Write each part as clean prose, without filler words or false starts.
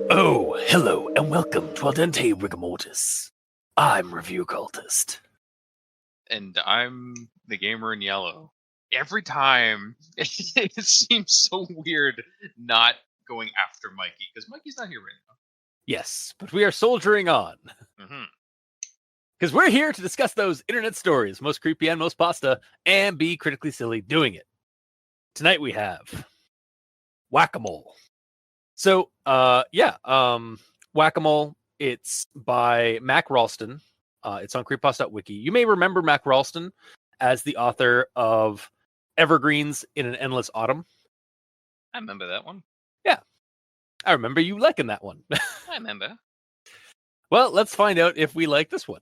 Oh, hello, and welcome to Al Dente Rigamortis. I'm Review Cultist. And I'm the gamer in yellow. Every time, it seems so weird not going after Mikey, because Mikey's not here right now. Yes, but we are soldiering on. Because we're here to discuss those internet stories, most creepy and most pasta, and be critically silly doing it. Tonight we have Whack-A-Mole. So, Whack-A-Mole, it's by MakRalston. It's on creepypasta.wiki. You may remember MakRalston as the author of Evergreens in an Endless Autumn. I remember that one. Yeah. I remember you liking that one. I remember. Well, let's find out if we like this one.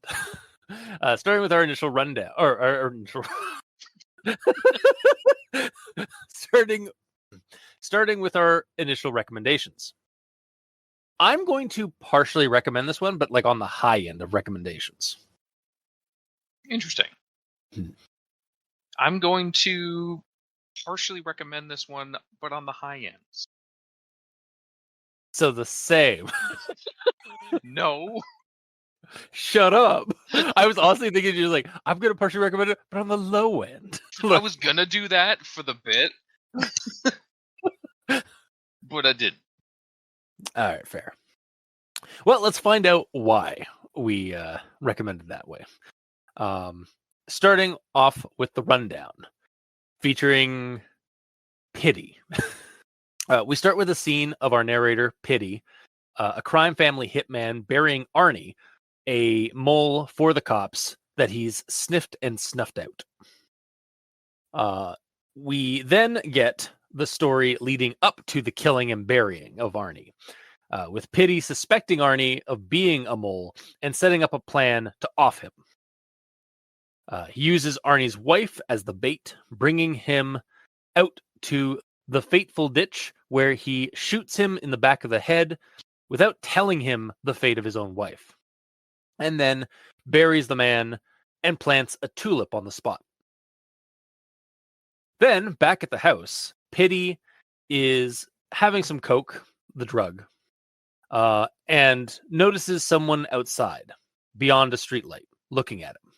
Starting with our initial rundown, or our initial... starting with our initial recommendations. I'm going to partially recommend this one, but like on the high end of recommendations. Interesting. I'm going to partially recommend this one, but on the high ends. So the same. No. Shut up. I was honestly thinking you're like, I'm going to partially recommend it, but on the low end. I was going to do that for the bit. But I didn't. All right, fair. Well, let's find out why we recommended that way. Starting off with the rundown, featuring Pity. We start with a scene of our narrator, Pity, a crime family hitman burying Arnie, a mole for the cops that he's sniffed and snuffed out. We then get the story leading up to the killing and burying of Arnie, with Pity suspecting Arnie of being a mole and setting up a plan to off him. He uses Arnie's wife as the bait, bringing him out to the fateful ditch where he shoots him in the back of the head without telling him the fate of his own wife, and then buries the man and plants a tulip on the spot. Then, back at the house, Pity is having some coke, the drug, and notices someone outside, beyond a streetlight, looking at him.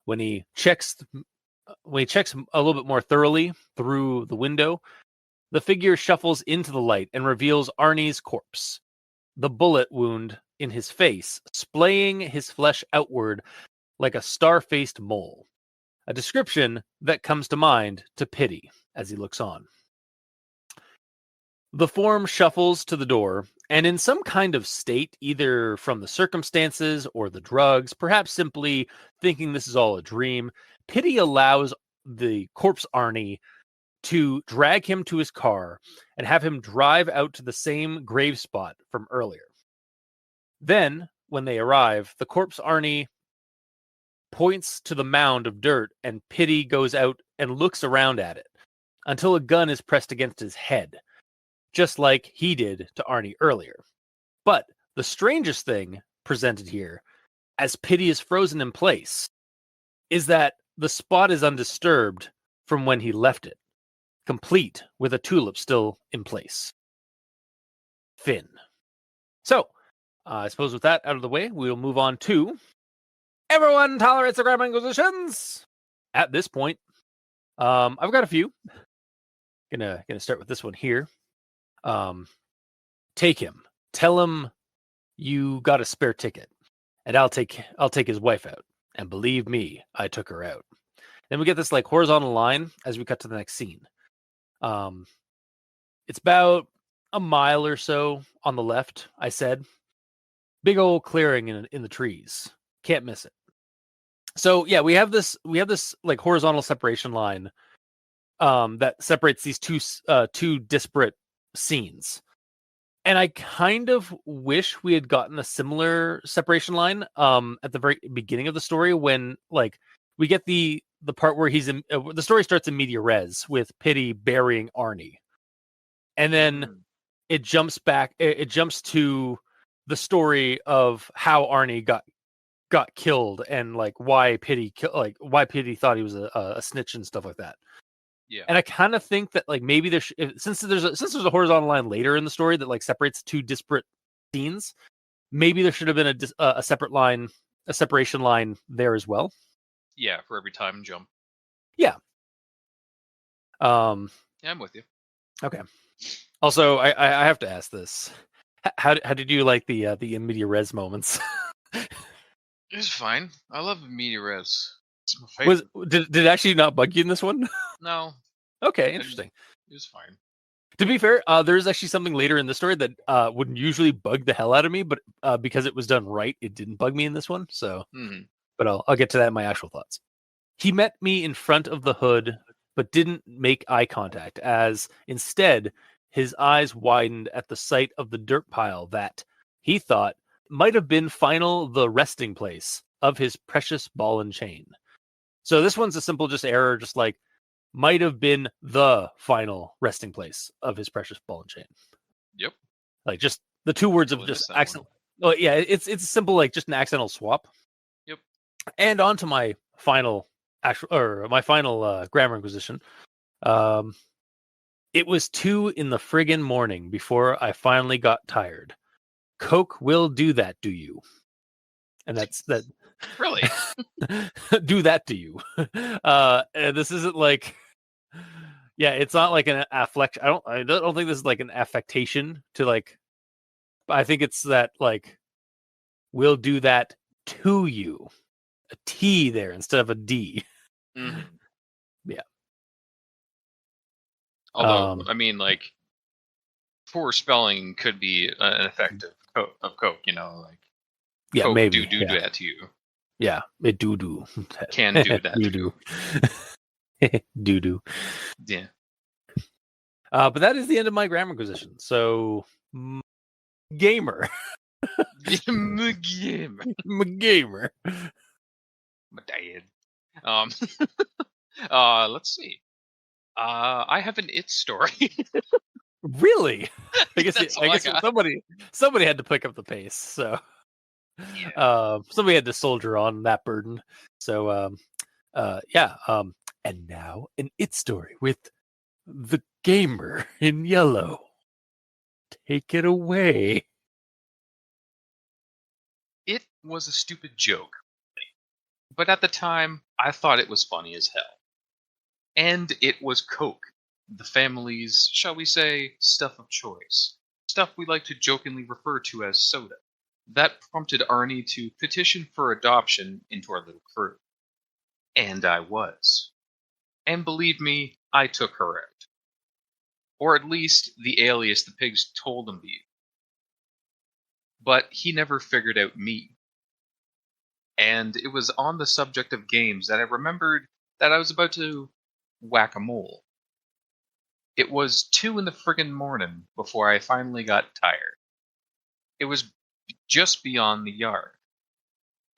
When he checks a little bit more thoroughly through the window, the figure shuffles into the light and reveals Arnie's corpse, the bullet wound in his face, splaying his flesh outward like a star-faced mole. A description that comes to mind to Pity as he looks on. The form shuffles to the door, and in some kind of state, either from the circumstances or the drugs, perhaps simply thinking this is all a dream, Pity allows the corpse Arnie to drag him to his car and have him drive out to the same grave spot from earlier. Then, when they arrive, the corpse Arnie points to the mound of dirt, and Pity goes out and looks around at it until a gun is pressed against his head, just like he did to Arnie earlier. But the strangest thing presented here, as Pity is frozen in place, is that the spot is undisturbed from when he left it, complete with a tulip still in place. Finn. So, I suppose with that out of the way, we'll move on to Everyone Tolerates the Grammar Inquisitions. At this point, I've got a few. Gonna start with this one here. Take him. Tell him you got a spare ticket, and I'll take his wife out. And believe me, I took her out. Then we get this like horizontal line as we cut to the next scene. It's about a mile or so on the left. I said, big old clearing in the trees. Can't miss it. So yeah, we have this like horizontal separation line that separates these two disparate scenes. And I kind of wish we had gotten a similar separation line at the very beginning of the story, when like we get the part where he's in the story starts in media res with Pity burying Arnie. And then it jumps back. It jumps to the story of how Arnie got killed and like why Pity thought he was a snitch and stuff like that. Yeah. And I kind of think that like maybe since there's a horizontal line later in the story that like separates two disparate scenes, maybe there should have been a separate line, a separation line there as well. Yeah, for every time jump. Yeah. Yeah, I'm with you. Okay. Also, I have to ask this: how did you like the in media res moments? It's fine. I love media res. It's my favorite. Did it actually not bug you in this one? No. Okay, interesting. It was fine. To be fair, there's actually something later in the story that wouldn't usually bug the hell out of me, but because it was done right, it didn't bug me in this one. So, but I'll get to that in my actual thoughts. He met me in front of the hood, but didn't make eye contact, as instead his eyes widened at the sight of the dirt pile that he thought might have been the resting place of his precious ball and chain. So this one's a simple just error, just like might have been the final resting place of his precious ball and chain. Yep. Like just the two words of just accent. Oh yeah, it's simple, like just an accidental swap. Yep. And on to my final grammar inquisition. It was 2 in the friggin' morning before I finally got tired. Coke will do that, do you? And that's that. Really? Do that to you. And this isn't like, yeah, it's not like an afflection. I don't think this is like an affectation to like. I think it's that like, we'll do that to you. A T there instead of a D. Mm-hmm. Yeah. Although, I mean, like, poor spelling could be an effect of Coke, you know, like, yeah, Coke maybe do that to you. Yeah, it do. Can do that to you. Do. Yeah. But that is the end of my grammar inquisition. So, gamer. Gamer. Gamer. My dad. Let's see. I have an It story. Really? I guess got. somebody had to pick up the pace. So, Yeah. Somebody had to soldier on that burden. So, yeah. And now an It story with the gamer in yellow. Take it away. It was a stupid joke, but at the time, I thought it was funny as hell. And it was Coke, the family's, shall we say, stuff of choice. Stuff we like to jokingly refer to as soda. That prompted Arnie to petition for adoption into our little crew. And I was. And believe me, I took her out. Or at least the alias the pigs told him to use. But he never figured out me. And it was on the subject of games that I remembered that I was about to whack a mole. It was 2 in the friggin' morning before I finally got tired. It was just beyond the yard.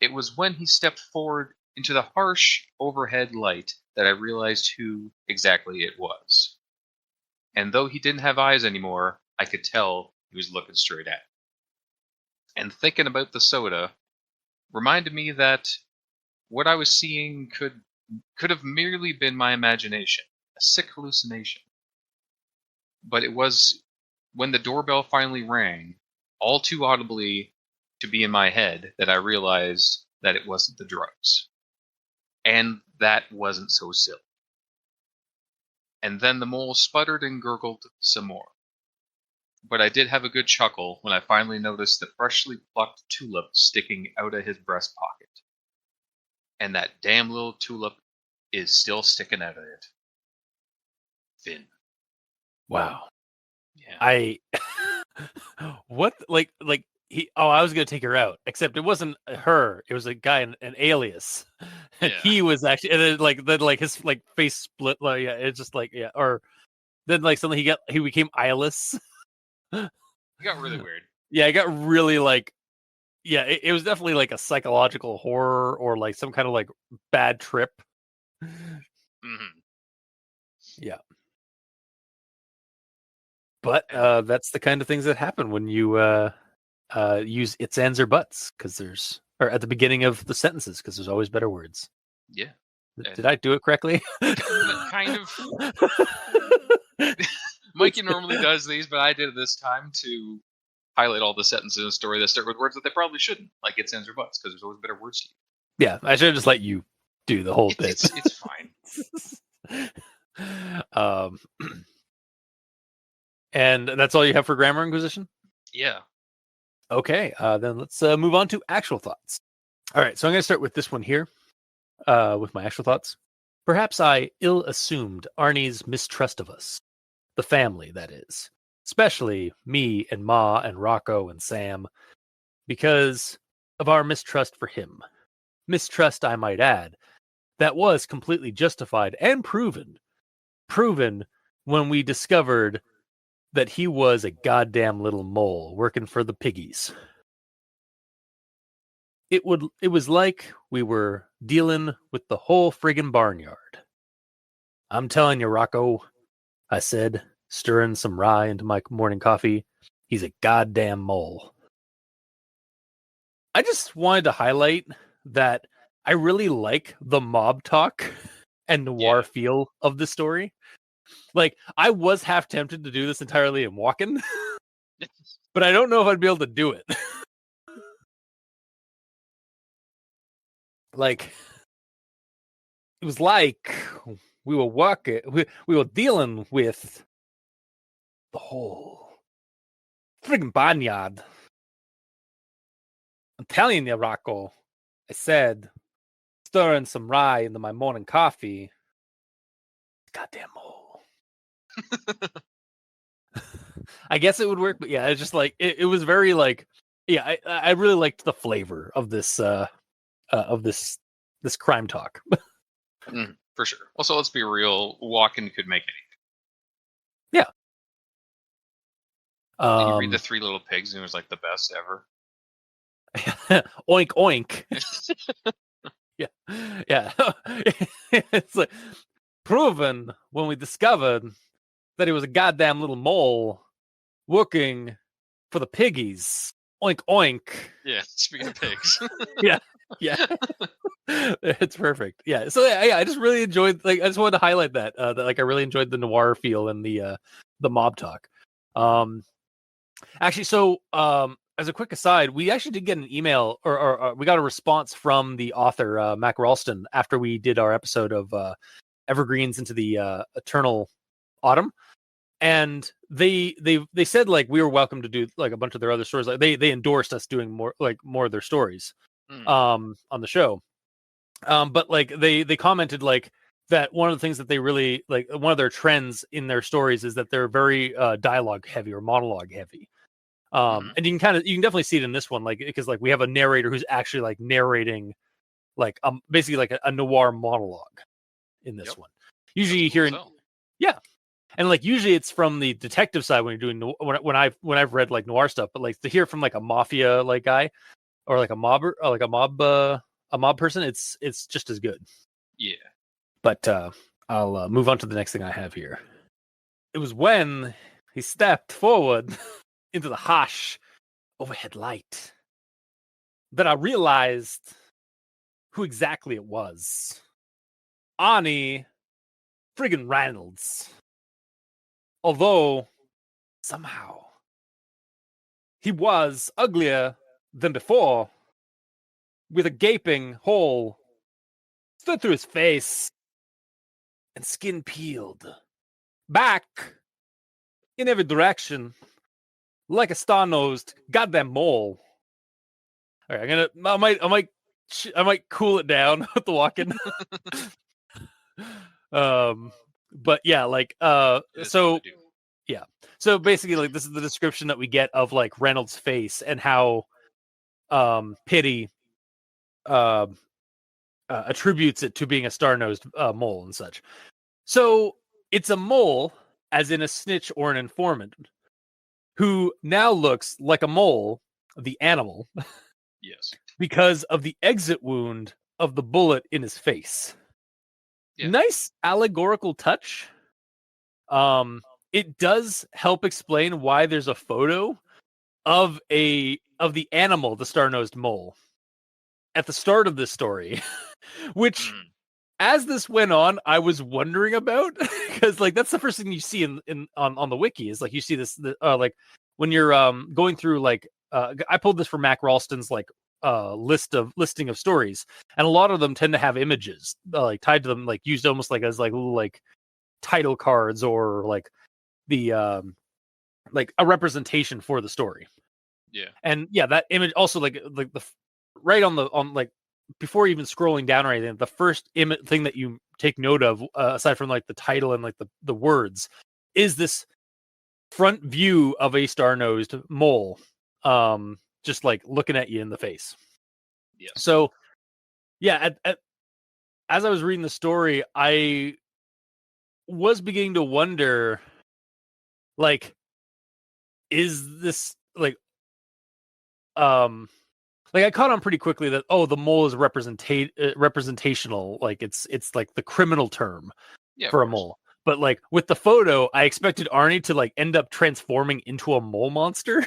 It was when he stepped forward into the harsh overhead light that I realized who exactly it was. And though he didn't have eyes anymore, I could tell he was looking straight at me. And thinking about the soda reminded me that what I was seeing could have merely been my imagination, a sick hallucination. But it was when the doorbell finally rang, all too audibly to be in my head, that I realized that it wasn't the drugs. And that wasn't so silly. And then the mole sputtered and gurgled some more. But I did have a good chuckle when I finally noticed the freshly plucked tulip sticking out of his breast pocket. And that damn little tulip is still sticking out of it. Finn. Wow. Yeah. What I was gonna take her out, except it wasn't her, it was a guy, an alias. And Yeah. he was actually, and then his like face split, like, yeah, it's just like, yeah, or then like suddenly he became eyeless. It got really weird. Yeah, it got really like, yeah, it was definitely like a psychological horror or like some kind of like bad trip. Mm-hmm. Yeah. But And that's the kind of things that happen when you use its, ands, or buts, because or at the beginning of the sentences, because there's always better words. yeah, Did and I do it correctly? kind of. Mikey normally does these, but I did it this time to highlight all the sentences in a story that start with words that they probably shouldn't, like its, ands, or buts, because there's always better words to use. Yeah, I should have just let you do the whole bit. It's fine. um, and that's all you have for Grammar Inquisition? Yeah. Okay, then let's move on to actual thoughts. All right, so I'm going to start with this one here, with my actual thoughts. Perhaps I ill-assumed Arnie's mistrust of us. The family, that is. Especially me and Ma and Rocco and Sam, because of our mistrust for him. Mistrust, I might add, that was completely justified and proven. Proven when we discovered that he was a goddamn little mole working for the piggies. It was like we were dealing with the whole friggin' barnyard. I'm telling you, Rocco, I said, stirring some rye into my morning coffee, he's a goddamn mole. I just wanted to highlight that I really like the mob talk and noir feel of the story. Like, I was half tempted to do this entirely in walking, but I don't know if I'd be able to do it. Like, it was like we were walking, we were dealing with the whole friggin' barnyard. I'm telling you, Rocco, I said, stirring some rye into my morning coffee. Goddamn mole. I guess it would work, but yeah, it's just like it was very like, yeah, I really liked the flavor of this this crime talk. For sure. Also, let's be real. Walking could make Yeah. anything. You read The Three Little Pigs, and it was like the best ever. Oink oink. Yeah, yeah. It's like proven when we discovered that he was a goddamn little mole working for the piggies. Oink oink. Yeah, speaking of pigs. Yeah, yeah. It's perfect. Yeah. So yeah, I just really enjoyed. Like, I just wanted to highlight that. That like I really enjoyed the noir feel and the mob talk. Actually, so as a quick aside, we actually did get an email, or we got a response from the author MakRalston after we did our episode of Evergreens into the Eternal Autumn, and they said like we were welcome to do like a bunch of their other stories. Like they endorsed us doing more of their stories on the show. But like they commented like that one of the things that they really like, one of their trends in their stories is that they're very dialogue heavy or monologue heavy. And you can definitely see it in this one, like, because like we have a narrator who's actually like narrating like basically like a noir monologue in this one. Usually you hear yeah, and like usually it's from the detective side when you're doing when I've read like noir stuff, but like to hear from like a mafia like guy or like a mobber or like a mob person, it's just as good. Yeah. But I'll move on to the next thing I have here. It was when he stepped forward into the harsh overhead light that I realized who exactly it was. Arnie friggin' Reynolds. Although, somehow, he was uglier than before, with a gaping hole stood through his face and skin peeled back in every direction like a star-nosed goddamn mole. All right, I might cool it down with the walking. But yeah, like so yeah. So basically, like, this is the description that we get of like Reynolds' face and how Pity attributes it to being a star-nosed mole and such. So it's a mole, as in a snitch or an informant, who now looks like a mole, the animal. Yes. Because of the exit wound of the bullet in his face. Yeah. Nice allegorical touch. it does help explain why there's a photo of the animal, the star-nosed mole, at the start of this story, which as this went on, I was wondering about, because like that's the first thing you see on the wiki is like you see this like when you're going through like I pulled this from MakRalston's like listing of stories, and a lot of them tend to have images like tied to them, like used almost like as like little like title cards or like the like a representation for the story. Yeah. And yeah, that image also like the right on like before even scrolling down or anything, the first thing that you take note of, aside from like the title and like the words, is this front view of a star-nosed mole, just like looking at you in the face. Yeah. So yeah, as I was reading the story, I was beginning to wonder, like, is this like I caught on pretty quickly that the mole is representational, like it's like the criminal term for a mole. But like with the photo, I expected Arnie to like end up transforming into a mole monster,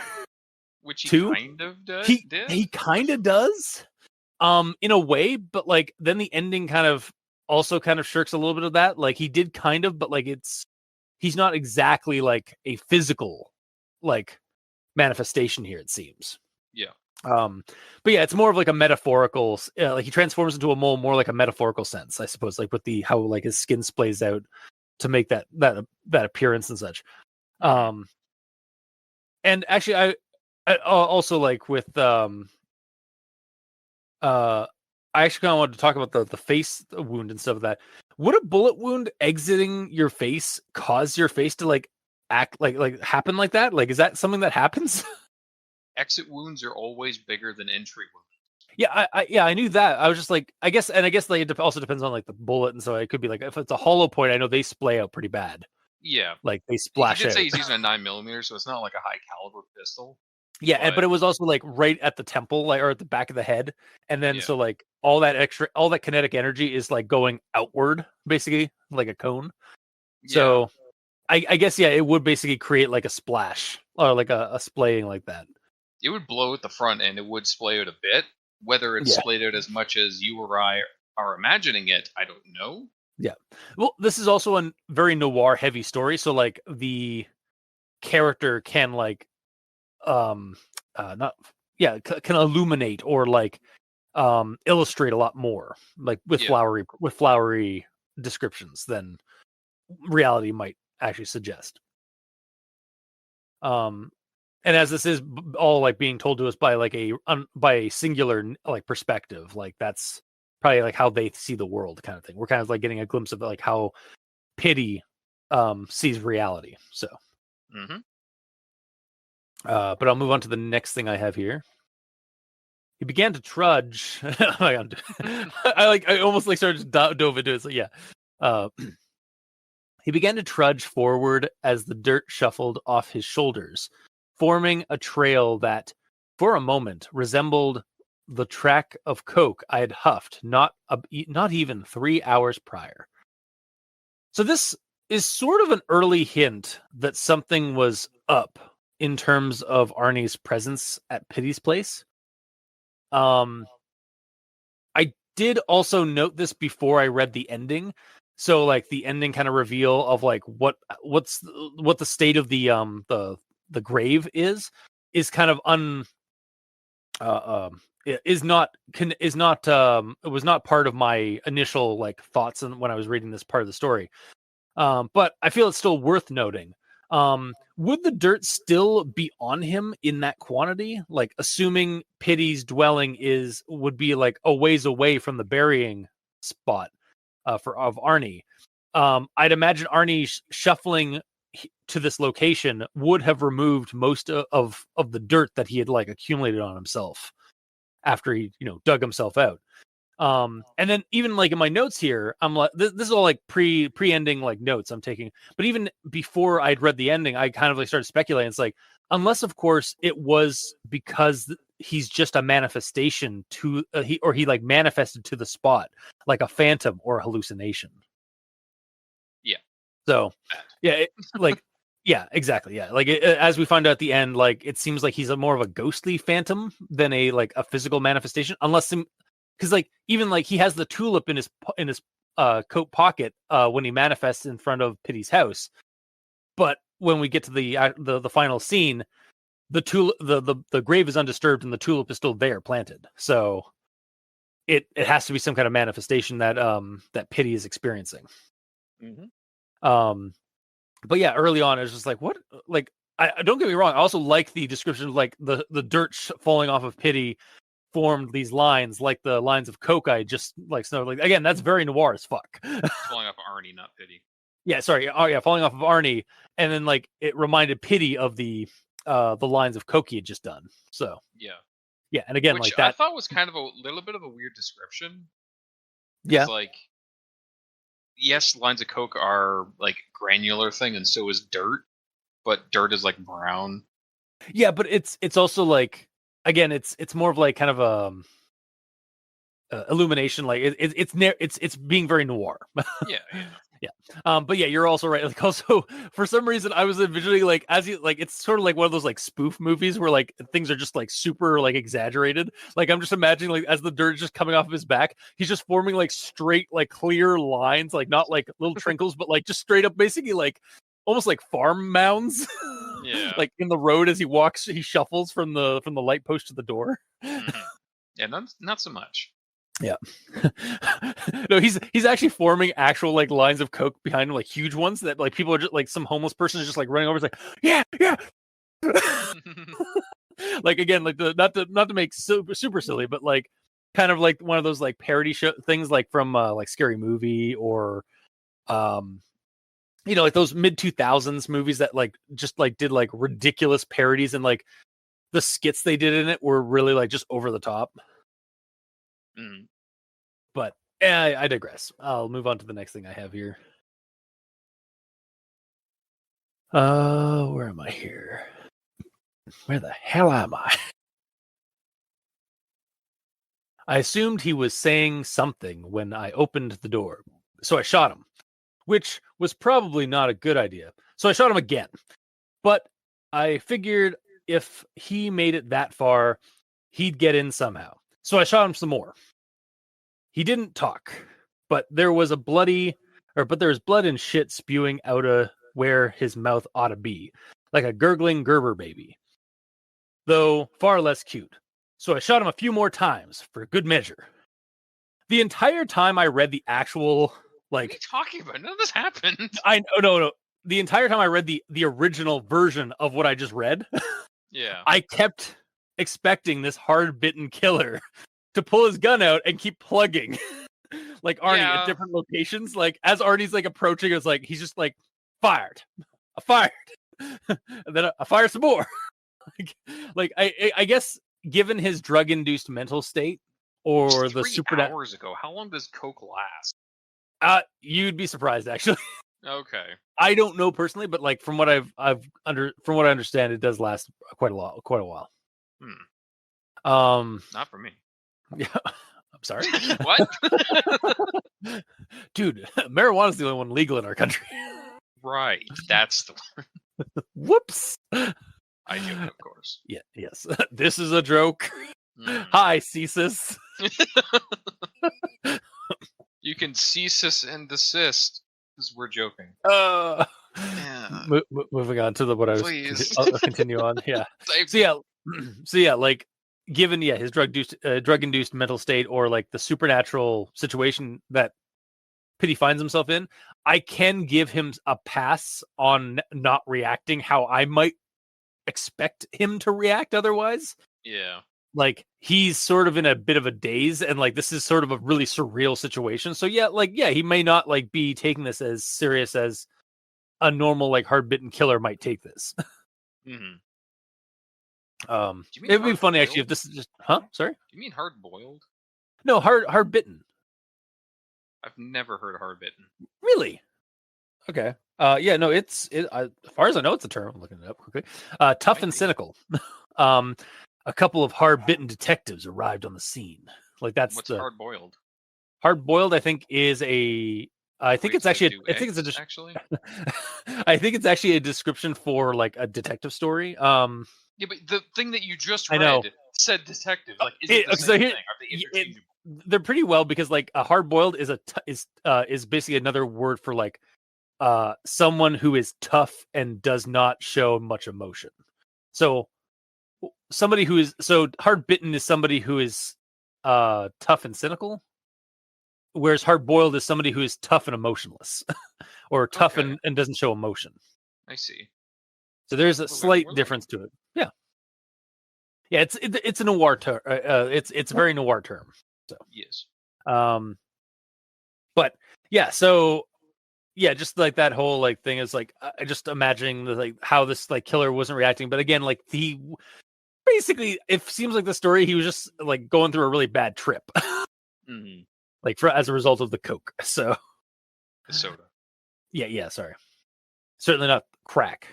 which he too. kind of did. He kind of does, in a way, but like then the ending kind of also kind of shirks a little bit of that. Like he did kind of, but like he's not exactly like a physical like manifestation here, it seems. Yeah. But yeah, it's more of like a metaphorical, like he transforms into a mole, more like a metaphorical sense, I suppose, like with the how like his skin splays out to make that appearance and such. And actually, I also like with I actually kind of wanted to talk about the face wound and stuff of that. Would a bullet wound exiting your face cause your face to like act like happen like that? Like, is that something that happens? Exit wounds are always bigger than entry wounds. Yeah, I knew that. I was just like, I guess like it also depends on like the bullet, and so it could be like if it's a hollow point, I know they splay out pretty bad. Yeah, like they splash He did out. say he's using a 9mm, so it's not like a high caliber pistol. Yeah, but it was also like right at the temple, like or at the back of the head, and then so like all that kinetic energy is like going outward, basically like a cone. So I guess it would basically create like a splash or like a splaying like that. It would blow at the front end. It would splay out a bit. Whether it's splayed out as much as you or I are imagining it, I don't know. Yeah. Well, this is also a very noir heavy story, so like the character can like can illuminate or like illustrate a lot more, like with flowery descriptions than reality might actually suggest. And as this is all like being told to us by like by a singular like perspective, like that's probably like how they see the world kind of thing. We're kind of like getting a glimpse of like how Pity sees reality. So but I'll move on to the next thing I have here. He began to trudge. I almost like started to dove into it. So yeah. He began to trudge forward as the dirt shuffled off his shoulders, forming a trail that, for a moment, resembled the track of coke I had huffed not even 3 hours prior. So this is sort of an early hint that something was up in terms of Arnie's presence at Pity's place. I did also note this before I read the ending. So like the ending kind of reveal of like what the state of the grave is kind of it was not part of my initial like thoughts when I was reading this part of the story. But I feel it's still worth noting. Would the dirt still be on him in that quantity? Like assuming Pity's dwelling would be like a ways away from the burying spot of Arnie. I'd imagine Arnie shuffling to this location would have removed most of the dirt that he had like accumulated on himself after he dug himself out. And then even like in my notes here, I'm like, this is all like pre-ending like notes I'm taking. But even before I'd read the ending, I kind of like started speculating. It's like, unless of course it was because he's just a manifestation to he like manifested to the spot like a phantom or a hallucination. Yeah. So yeah, like Yeah, exactly. Yeah, like as we find out at the end, like it seems like he's more of a ghostly phantom than a physical manifestation, unless because like even like he has the tulip in his coat pocket when he manifests in front of Pity's house, but when we get to the final scene, the tulip the grave is undisturbed and the tulip is still there planted, so it has to be some kind of manifestation that Pity is experiencing. But yeah, early on, I was just like, what? Like, I don't get me wrong. I also like the description of like the dirt falling off of Pity formed these lines, like the lines of coke I just like snow. Like again, that's very noir as fuck. Falling off Arnie, not Pity. Yeah, sorry. Oh yeah, falling off of Arnie, and then like it reminded Pity of the lines of coke he had just done. So yeah, and again, which like that, I thought was kind of a little bit of a weird description. yeah, Like, yes, lines of coke are like granular thing, and so is dirt, but dirt is like brown. yeah, but it's also like again, it's more of like kind of illumination. Like it's being very noir. Yeah. But yeah, you're also right. Like also for some reason I was envisioning like as you like it's sort of like one of those like spoof movies where like things are just like super like exaggerated. Like I'm just imagining like as the dirt is just coming off of his back, he's just forming like straight like clear lines, like not like little trinkles, but like just straight up basically like almost like farm mounds. Yeah. Like in the road as he walks, he shuffles from the light post to the door. Yeah, not so much. Yeah. No, he's actually forming actual like lines of coke behind him, like huge ones that like people are just like some homeless person is just like running over. It's like, yeah. Like again, like the not to make super silly, but like kind of like one of those like parody things like from like Scary Movie or like those mid 2000s movies that like just like did like ridiculous parodies, and like the skits they did in it were really like just over the top. But I digress. I'll move on to the next thing I have here. Where am I here? Where the hell am I? I assumed he was saying something when I opened the door, so I shot him, which was probably not a good idea. So I shot him again, but I figured if he made it that far, he'd get in somehow. So I shot him some more. He didn't talk, but there was blood and shit spewing out of where his mouth ought to be, like a gurgling Gerber baby, though far less cute. So I shot him a few more times for good measure. The entire time I read the actual like, what are you talking about? None of this happened. No. The entire time I read the original version of what I just read, yeah, I kept expecting this hard-bitten killer to pull his gun out and keep plugging like Arnie at different locations. Like as Arnie's like approaching, it's like he's just like I fired, and then I fire some more. like I guess given his drug-induced mental state or the 3 hours ago, how long does coke last? You'd be surprised actually. Okay, I don't know personally, but like from what from what I understand, it does last quite a while. Not for me. Yeah, I'm sorry. What? Dude, marijuana is the only one legal in our country. Right, that's the one. Whoops. I do, of course. Yeah, yes. This is a joke. Hi, Cesis. You can cease and desist, because we're joking. Yeah. Moving on to what I was. Please. I'll continue on. Yeah. So yeah, like given his drug-induced mental state or like the supernatural situation that Pity finds himself in, I can give him a pass on not reacting how I might expect him to react otherwise. Yeah. Like he's sort of in a bit of a daze, and like this is sort of a really surreal situation. So yeah, he may not like be taking this as serious as a normal like hard-bitten killer might take this. It would be funny actually if this is just sorry? Do you mean hard-boiled? No, hard-bitten. I've never heard hard-bitten. Really? Okay. Yeah, no, as far as I know, it's a term. I'm looking it up quickly. Tough and cynical. A couple of hard-bitten detectives arrived on the scene. Like that's what's hard-boiled. Hard-boiled, I think, is a I think Wait, it's to actually. do I think it's eggs, actually? I think it's actually a description for like a detective story. Yeah, but the thing that you just I know. read said detective. Like, is it the So same here, thing? Are they it, interchangeable? they're pretty well because like a hard boiled is is basically another word for like someone who is tough and does not show much emotion. So somebody who is so hard bitten is somebody who is tough and cynical, whereas hard boiled is somebody who is tough and emotionless, or tough Okay, and doesn't show emotion. I see. So there's a slight We're learning. difference to it. Yeah, yeah. It's a noir term. It's a very noir term. So Yes. um, but yeah, so yeah, just like that whole like thing is like I just imagining the, like how this like killer wasn't reacting, but again, like the basically it seems like the story he was just like going through a really bad trip, Mm-hmm. like for as a result of the coke. So The soda. yeah, sorry, certainly not crack.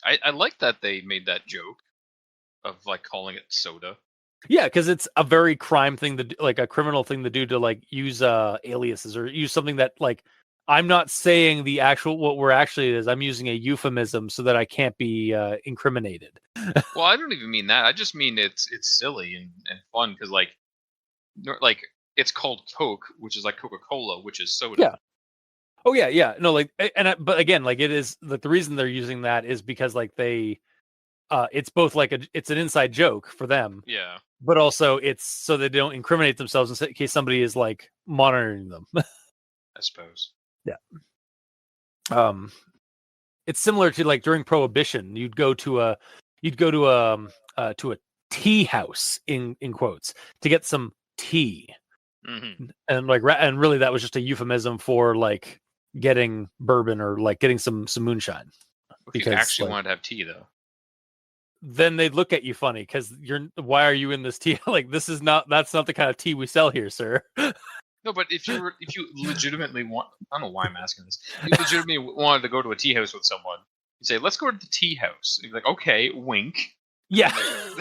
I like that they made that joke of like calling it soda. Yeah, because it's a very crime thing to do, like a criminal thing to do to like use aliases or use something that like I'm not saying the actual what we're actually is. I'm using a euphemism so that I can't be incriminated. Well, I don't even mean that. I just mean it's silly and fun because like it's called Coke, which is like Coca-Cola, which is soda. Yeah. Oh yeah. No, like but again, like it is like the reason they're using that is because like they it's both like it's an inside joke for them, Yeah, but also it's so they don't incriminate themselves in case somebody is like monitoring them. I suppose. Yeah. Um it's similar to like during prohibition you'd go to a tea house in quotes to get some tea, Mm-hmm. and like and really that was just a euphemism for like getting bourbon or like getting some moonshine, If you because actually like wanted to have tea, though. then they'd look at you funny because why are you in this tea? Like that's not the kind of tea we sell here, sir. No, but if you legitimately want, I don't know why I'm asking this. If you legitimately wanted to go to a tea house with someone, you say, "Let's go to the tea house." You're like, "Okay," wink. Yeah.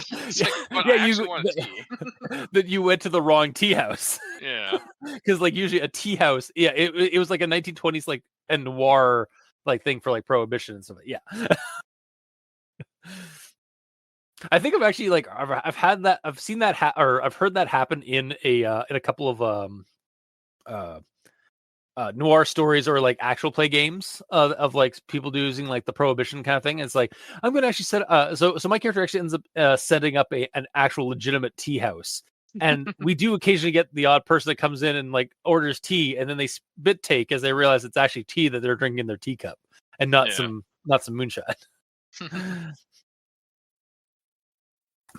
It's like, but Yeah, I actually want a tea. that you went to the wrong tea house. Yeah. Because like usually a tea house, yeah, it was like a 1920s like a noir like thing for like prohibition and stuff. Yeah, I think I've actually like I've had that, I've seen that or I've heard that happen in a couple of uh noir stories or like actual play games of like people using like the prohibition kind of thing. It's like I'm gonna actually set so my character actually ends up setting up an actual legitimate tea house, and we do occasionally get the odd person that comes in and like orders tea, and then they spit take as they realize it's actually tea that they're drinking in their teacup and Yeah. not some moonshine.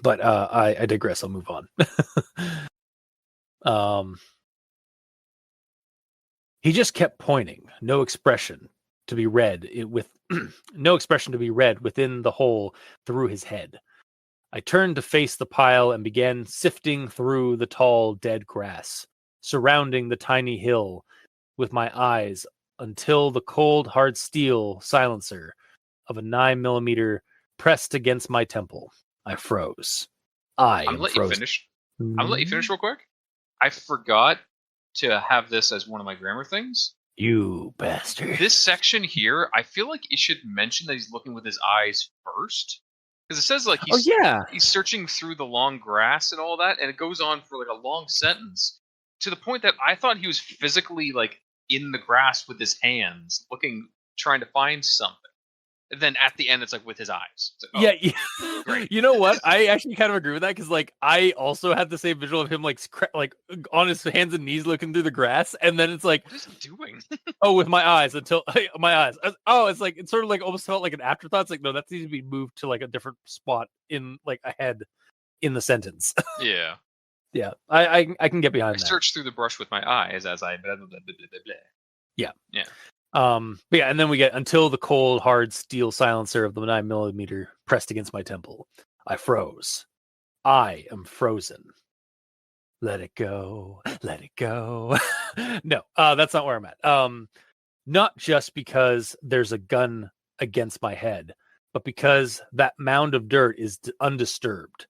But I digress. I'll move on. um He just kept pointing, no expression to be read with no expression to be read within the hole through his head. I turned to face the pile and began sifting through the tall dead grass surrounding the tiny hill with my eyes until the cold hard steel silencer of a 9mm pressed against my temple. I froze. I I'm am gonna let you frozen. finish. I'm gonna let you finish real quick. I forgot to have this as one of my grammar things. You bastard. This section here, I feel like it should mention that he's looking with his eyes first, because it says like Oh yeah. he's searching through the long grass and all that, and it goes on for like a long sentence to the point that I thought he was physically like in the grass with his hands, looking, trying to find something. And then at the end, it's like with his eyes. It's like, oh, Yeah, great. you know what? I actually kind of agree with that because, like, I also had the same visual of him, like, like on his hands and knees looking through the grass, and then it's like, What is he doing? oh, with my eyes until my eyes. Oh, it's like it's sort of like almost felt like an afterthought. It's like no, that needs to be moved to like a different spot in like ahead in the sentence. Yeah. Yeah, I can get I behind that. searched through the brush with my eyes as I blah, blah, blah, blah, blah, blah. Yeah. Yeah. But yeah, and then we get until the cold, hard steel silencer of the 9mm pressed against my temple. I froze. I am frozen. Let it go. Let it go. No, that's not where I'm at. Not just because there's a gun against my head, but because that mound of dirt is undisturbed,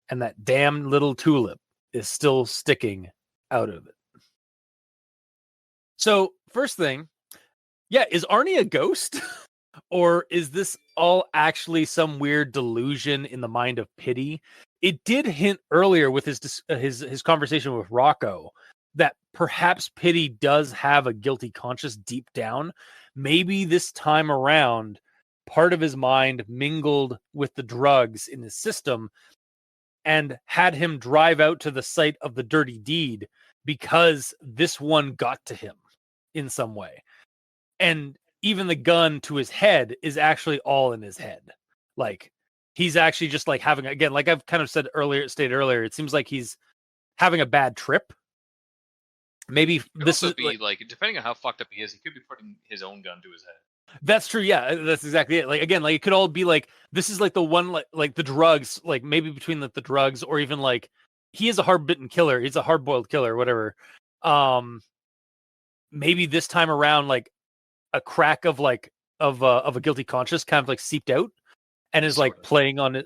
and that damn little tulip is still sticking out of it. So first thing, yeah, is Arnie a ghost? Or is this all actually some weird delusion in the mind of Pity? It did hint earlier with his conversation with Rocco that perhaps Pity does have a guilty conscience deep down. Maybe this time around, part of his mind mingled with the drugs in his system and had him drive out to the site of the dirty deed because this one got to him in some way. And even the gun to his head is actually all in his head. Like he's actually just like having, again, like I've kind of stated earlier, it seems like he's having a bad trip. Maybe this is like depending on how fucked up he is, he could be putting his own gun to his head. That's true. Yeah, that's exactly it. Like again, like it could all be like this is like the one like the drugs, like maybe between the drugs, or even like he is a hard bitten killer. He's a hard boiled killer, whatever. Maybe this time around, like a crack of like of a guilty conscience kind of like seeped out and is like playing on it.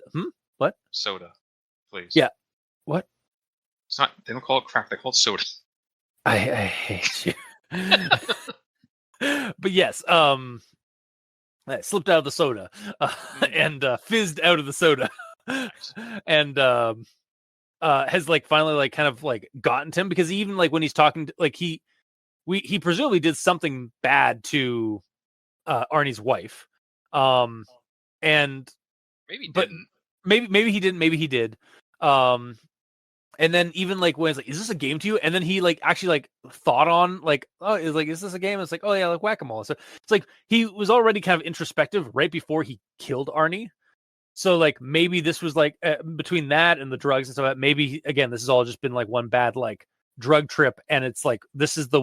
What? Soda, please. Yeah. What? It's not. They don't call it crack. They call it soda. I hate you. But yes, I slipped out of the soda and fizzed out of the soda, and has like finally like kind of like gotten to him, because even like when he's talking to, like he presumably did something bad to Arnie's wife, and maybe but didn't. maybe he didn't, maybe he did, and then even like when it's like, is this a game to you? And then he like actually like thought on like, oh, is like, is this a game? It's like, oh yeah, like whack-a-mole. So it's like he was already kind of introspective right before he killed Arnie. So like maybe this was like between that and the drugs and stuff. Maybe again, this has all just been like one bad like drug trip, and it's like this is the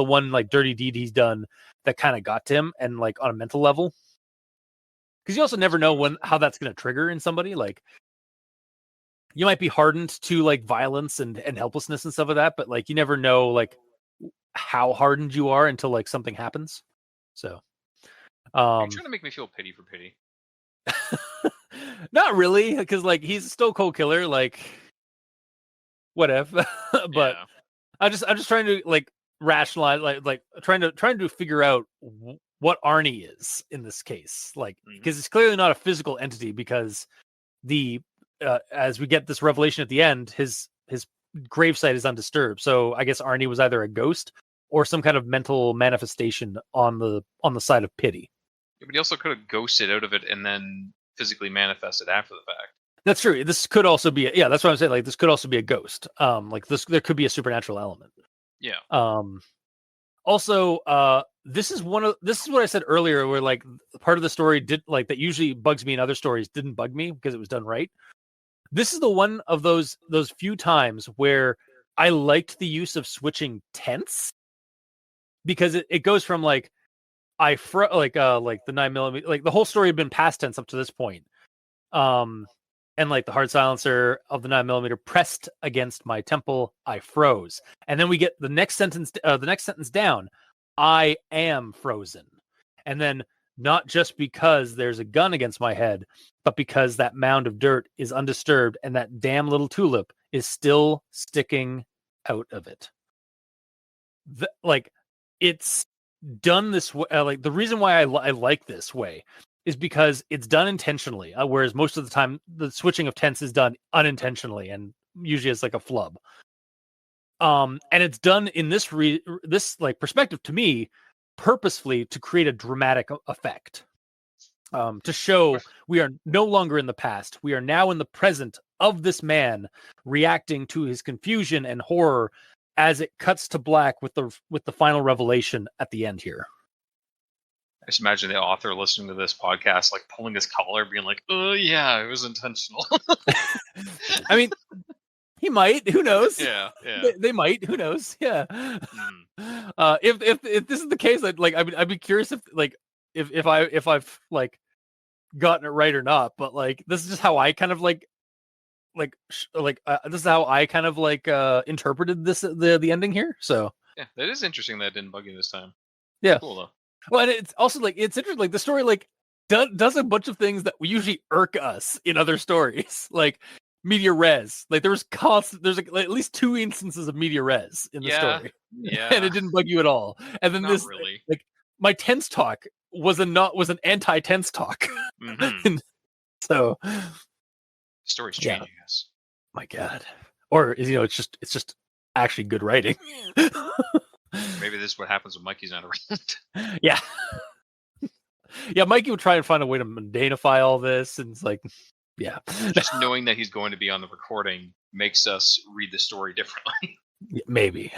one like dirty deed he's done that kind of got to him, and like on a mental level. Because you also never know how that's going to trigger in somebody. Like you might be hardened to like violence and helplessness and stuff like that, but like you never know like how hardened you are until like something happens. So Are you trying to make me feel pity for Pity? Not really, because like he's a stone cold killer, like whatever. But yeah. I'm just trying to like rationalize, like trying to figure out what Arnie is in this case, like because it's clearly not a physical entity, because the as we get this revelation at the end, his gravesite is undisturbed. So I guess Arnie was either a ghost or some kind of mental manifestation on the side of Pity. Yeah, but he also could have ghosted out of it and then physically manifested after the fact. That's true. This could also be that's what I'm saying. Like this could also be a ghost. Like this, there could be a supernatural element. Yeah. Also, this is what I said earlier, where like part of the story did like that usually bugs me in other stories didn't bug me because it was done right. This is the one of those few times where I liked the use of switching tense, because it goes from like like the 9mm, like the whole story had been past tense up to this point. And like the hard silencer of the 9mm pressed against my temple, I froze. And then we get the next sentence down, I am frozen. And then not just because there's a gun against my head, but because that mound of dirt is undisturbed and that damn little tulip is still sticking out of it. Like it's done this way. Like the reason why I like this way is because it's done intentionally, whereas most of the time the switching of tense is done unintentionally and usually it's like a flub. And it's done in this like perspective, to me, purposefully to create a dramatic effect, to show we are no longer in the past. We are now in the present of this man reacting to his confusion and horror as it cuts to black with the final revelation at the end here. I just imagine the author listening to this podcast, like pulling his collar, being like, "Oh yeah, it was intentional." I mean, he might. Who knows? Yeah. They might. Who knows? Yeah. If this is the case, I'd be curious if I've like gotten it right or not. But like this is just how I kind of this is how I kind of like interpreted the ending here. So yeah, that is interesting that it didn't bug you this time. Yeah. Cool though. Well, and it's also like it's interesting. Like the story like does a bunch of things that usually irk us in other stories. Like media res. Like there was constant. There's like at least 2 instances of media res in the story, and it didn't bug you at all. And then Not really. like my tense talk was an anti-tense talk. Mm-hmm. So Story's changing us. My God. Or it's just actually good writing. Maybe this is what happens when Mikey's not around. Yeah. Yeah, Mikey would try and find a way to mundanify all this, and it's like, yeah. Just knowing that he's going to be on the recording makes us read the story differently. Maybe.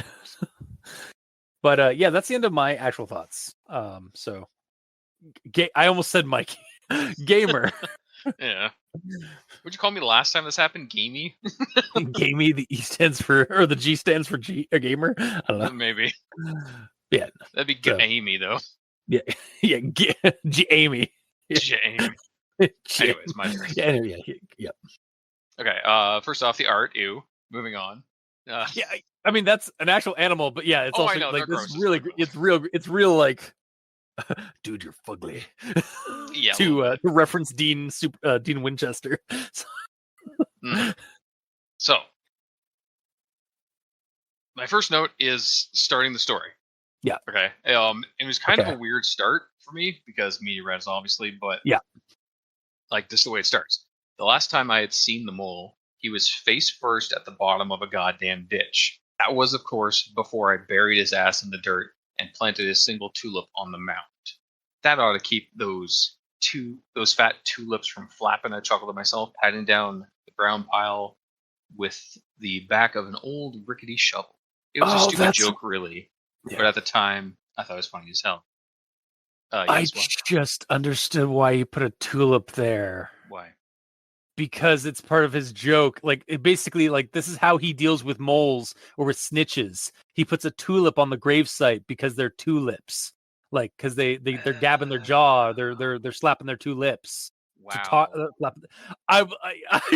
But yeah, that's the end of my actual thoughts. So I almost said Mikey. Gamer. Yeah. What'd you call me the last time this happened? Gamey? Gamey, the E stands for, or the G stands for gamer. I don't know. Maybe. Yeah. That'd be good. Amy, though. Yeah. Yeah. Amy. Jamie. Anyways, my turn. Yeah. Okay. First off, the art. Ew. Moving on. Yeah. I mean, that's an actual animal, but yeah, it's also I know, like this gross. really, it's real like, dude, you're fugly. Yeah. To reference Dean Winchester. So, my first note is starting the story. Yeah. Okay. It was kind of a weird start for me because media res, obviously, but yeah, like this is the way it starts. The last time I had seen the mole, he was face first at the bottom of a goddamn ditch. That was, of course, before I buried his ass in the dirt and planted a single tulip on the mount. That ought to keep those fat tulips from flapping. I chuckled to myself, patting down the brown pile with the back of an old rickety shovel. It was a stupid joke, really, but at the time, I thought it was funny as hell. Yes, I just understood why you put a tulip there. Why? Because it's part of his joke. Like, it basically, like, this is how he deals with moles or with snitches. He puts a tulip on the gravesite because they're tulips. Like, because they're gabbing their jaw, they're slapping their 2 lips. Wow. I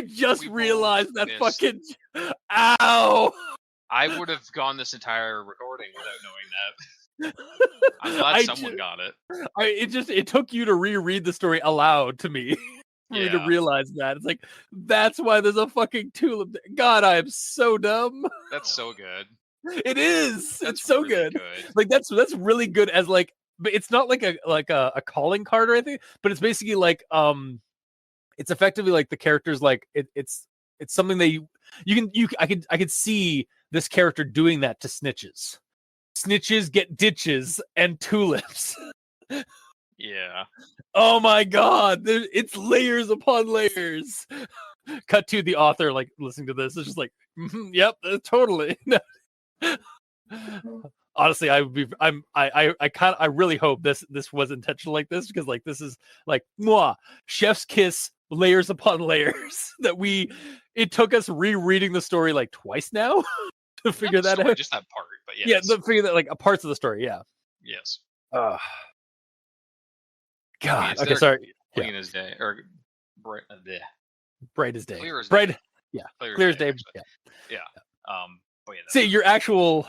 just realized that fucking. Ow! I would have gone this entire recording without knowing that. I'm glad someone got it. It took you to reread the story aloud to me. For me to realize that. It's like, that's why there's a fucking tulip. God, I am so dumb. That's so good. It is. It's so really good. Like that's really good as like, but it's not like a calling card or anything, but it's basically like it's effectively like the character's like it's something that I could see this character doing that to snitches. Snitches get ditches and tulips. Yeah. Oh my God! It's layers upon layers. Cut to the author like listening to this. It's just like, yep, totally. Honestly, I really hope this was intentional like this, because like this is like chef's kiss, layers upon layers. It took us rereading the story like twice now to figure that out. Just that part, but yes. Yeah, to figure that like parts of the story. Yeah. Yes. God. Okay, sorry. Clean as day or bright as day. Clear as bright. Day. Yeah. Clear as day. Yeah. But yeah, see your actual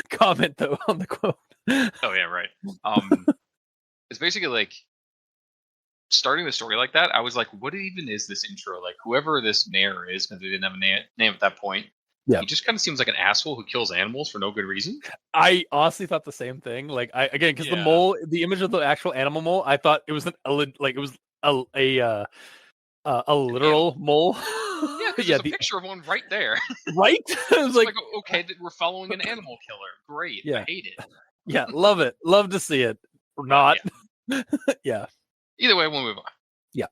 comment though on the quote. Oh yeah, right. It's basically like starting the story like that. I was like, what even is this intro? Like whoever this mayor is, because they didn't have a name at that point. Yeah, he just kind of seems like an asshole who kills animals for no good reason. I honestly thought the same thing. Like because the mole, the image of the actual animal mole, I thought it was a literal mole. Yeah, because there's a picture of one right there. Right? I was like, okay, we're following an animal killer. Great. Yeah. I hate it. Yeah, love it. Love to see it. Or not. Yeah. Either way, we'll move on. Yeah.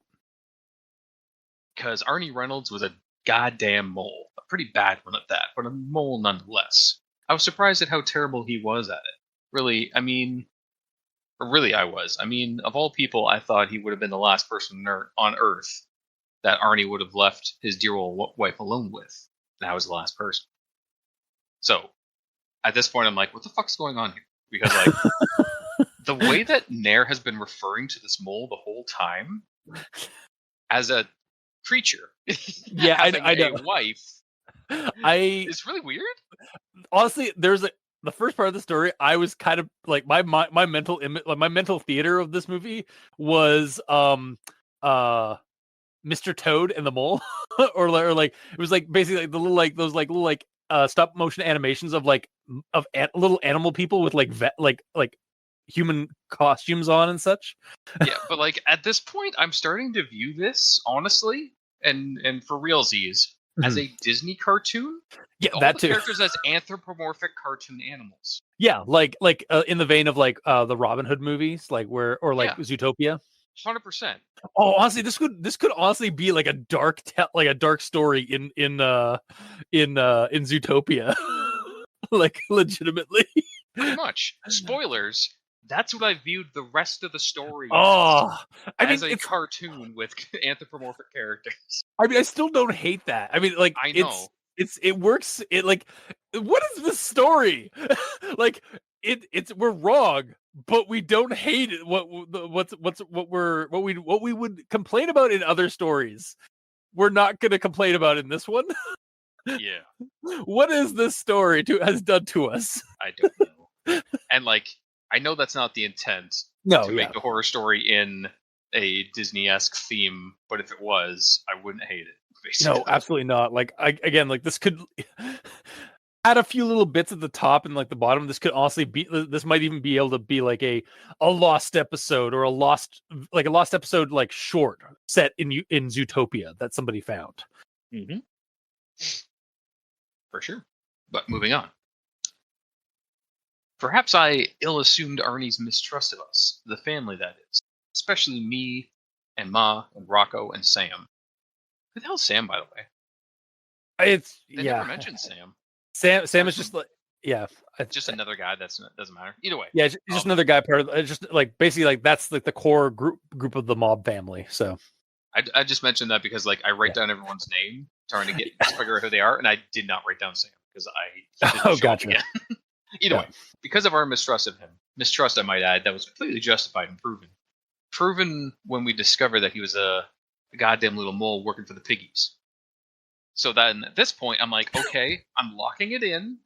Because Arnie Reynolds was a goddamn mole. A pretty bad one at that, but a mole nonetheless. I was surprised at how terrible he was at it. Really, I was. I mean, of all people, I thought he would have been the last person on Earth that Arnie would have left his dear old wife alone with. And I was the last person. So, at this point, I'm like, what the fuck's going on here? Because, like, the way that Nair has been referring to this mole the whole time as a creature, yeah, I know. A wife, it's really weird. Honestly, the first part of the story, I was kind of like my mental image, like my mental theater of this movie was Mr. Toad and the Mole, or like it was like basically like the little like those like little like stop motion animations of like little animal people with like like human costumes on and such. Yeah, but like at this point, I'm starting to view this honestly, and for realsies, as a Disney cartoon Yeah, with all that the too. characters as anthropomorphic cartoon animals. Yeah, like in the vein of like the Robin Hood movies, like where or like Yeah, Zootopia. 100%. Oh, honestly, this could honestly be like a like a dark story in Zootopia, like legitimately. Pretty much. Spoilers. That's what I viewed the rest of the story Oh, I as mean, a it's. cartoon with anthropomorphic characters. I mean, I still don't hate that. I mean, like I know. it works. It like, what is the story? Like, it's we're wrong, but we don't hate it. What we would complain about in other stories, we're not going to complain about in this one. Yeah, What is this story has done to us? I don't know. And like, I know that's not the intent No, to yeah, make the horror story in a Disney-esque theme, but if it was, I wouldn't hate it. Basically. no, absolutely not. Like, again, like this could add a few little bits at the top and like the bottom. This could honestly be. This might even be able to be like a lost episode or a lost episode like short set in Zootopia that somebody found. Mm-hmm. For sure. But moving on. Perhaps I ill-assumed Arnie's mistrust of us, the family that is, especially me and Ma and Rocco and Sam. Who the hell's Sam, by the way? It's They never mentioned Sam. Sam is just like just another guy. Doesn't matter. Either way. Yeah, just another guy part of just like basically like that's like the core group of the mob family. So I just mentioned that because like I write down everyone's name trying to figure out who they are, and I did not write down Sam because I didn't show up again. Either way, because of our mistrust of him, I might add, that was completely justified and proven. Proven when we discovered that he was a goddamn little mole working for the piggies. So then at this point, I'm like, okay, I'm locking it in.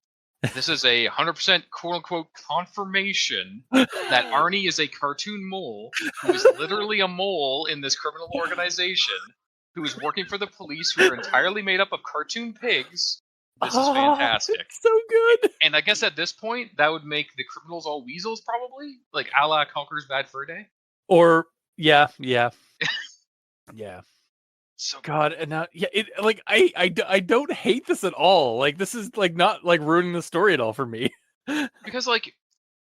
This is a 100% quote-unquote confirmation that Arnie is a cartoon mole who is literally a mole in this criminal organization who is working for the police who are entirely made up of cartoon pigs. This is fantastic. So good. And I guess at this point, that would make the criminals all weasels, probably? Like a la Conker's Bad Fur Day? Or, yeah. So God, and now, it like I don't hate this at all. Like this is like not like ruining the story at all for me. Because like,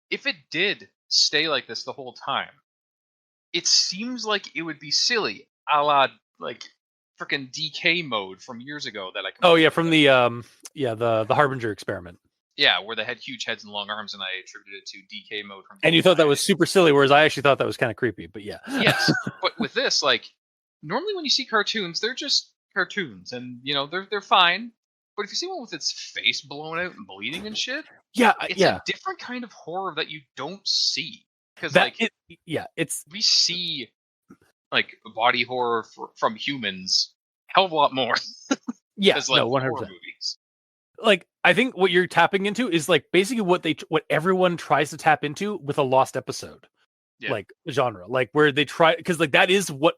if it did stay like this the whole time, it seems like it would be silly, a la like freaking DK mode from years ago that I. Oh yeah, from the the Harbinger experiment. Yeah, where they had huge heads and long arms, and I attributed it to DK mode from. And you thought that was super silly, whereas I actually thought that was kind of creepy. But yeah. Yes, but with this, like, normally when you see cartoons, they're just cartoons, and you know they're fine. But if you see one with its face blown out and bleeding and shit, it's a different kind of horror that you don't see. Because it's we see like body horror from humans hell of a lot more. Yeah, as, like, no, 100%. horror movies. Like I think what you're tapping into is like basically what everyone tries to tap into with a lost episode. Yeah. Like genre, like where they try, because like that is what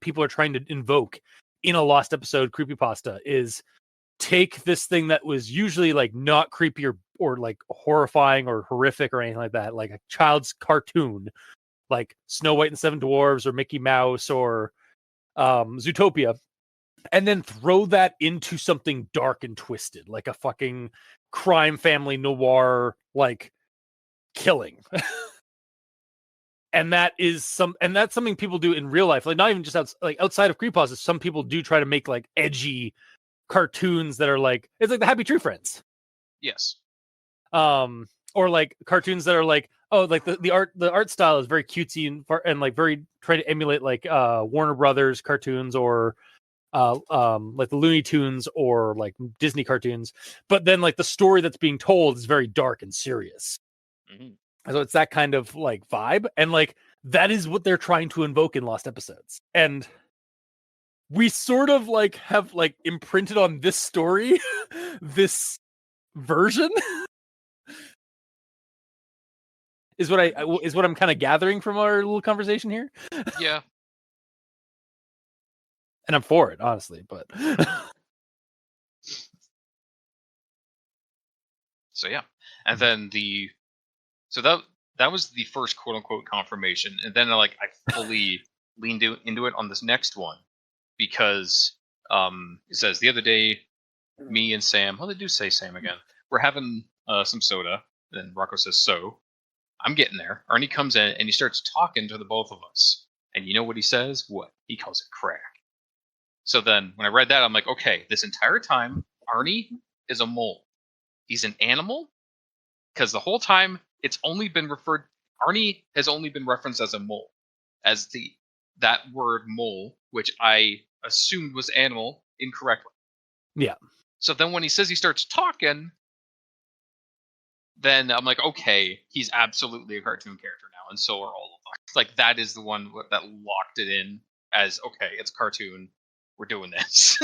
people are trying to invoke in a lost episode creepypasta is take this thing that was usually like not creepy or like horrifying or horrific or anything like that, like a child's cartoon like Snow White and the Seven Dwarfs or Mickey Mouse or Zootopia, and then throw that into something dark and twisted, like a fucking crime family noir like killing. And that's something people do in real life, like not even just outside of creepypastas. Some people do try to make like edgy cartoons that are like, it's like the Happy Tree Friends. Yes. Or like cartoons that are like, oh, like the art style is very cutesy and like very trying to emulate like Warner Brothers cartoons or like the Looney Tunes or like Disney cartoons, but then like the story that's being told is very dark and serious. Mm-hmm. So it's that kind of like vibe, and like that is what they're trying to invoke in lost episodes. And we sort of like have like imprinted on this story, this version is what I'm kind of gathering from our little conversation here. Yeah. and I'm for it, honestly. But So yeah, and then that was the first quote unquote confirmation, and then I fully leaned into it on this next one because it says the other day, me and Sam. Well, they do say Sam again. We're having some soda, and Rocco says, "So I'm getting there." Arnie comes in and he starts talking to the both of us, and you know what he says? What he calls it crack. So then when I read that, I'm like, okay, this entire time Arnie is a mole. He's an animal because the whole time it's only been referred. Arnie has only been referenced as a mole, as that word mole, which I assumed was animal incorrectly. yeah, So then when he says he starts talking, then I'm like, okay, he's absolutely a cartoon character now, and so are all of us. Like that is the one that locked it in as okay, it's cartoon. We're doing this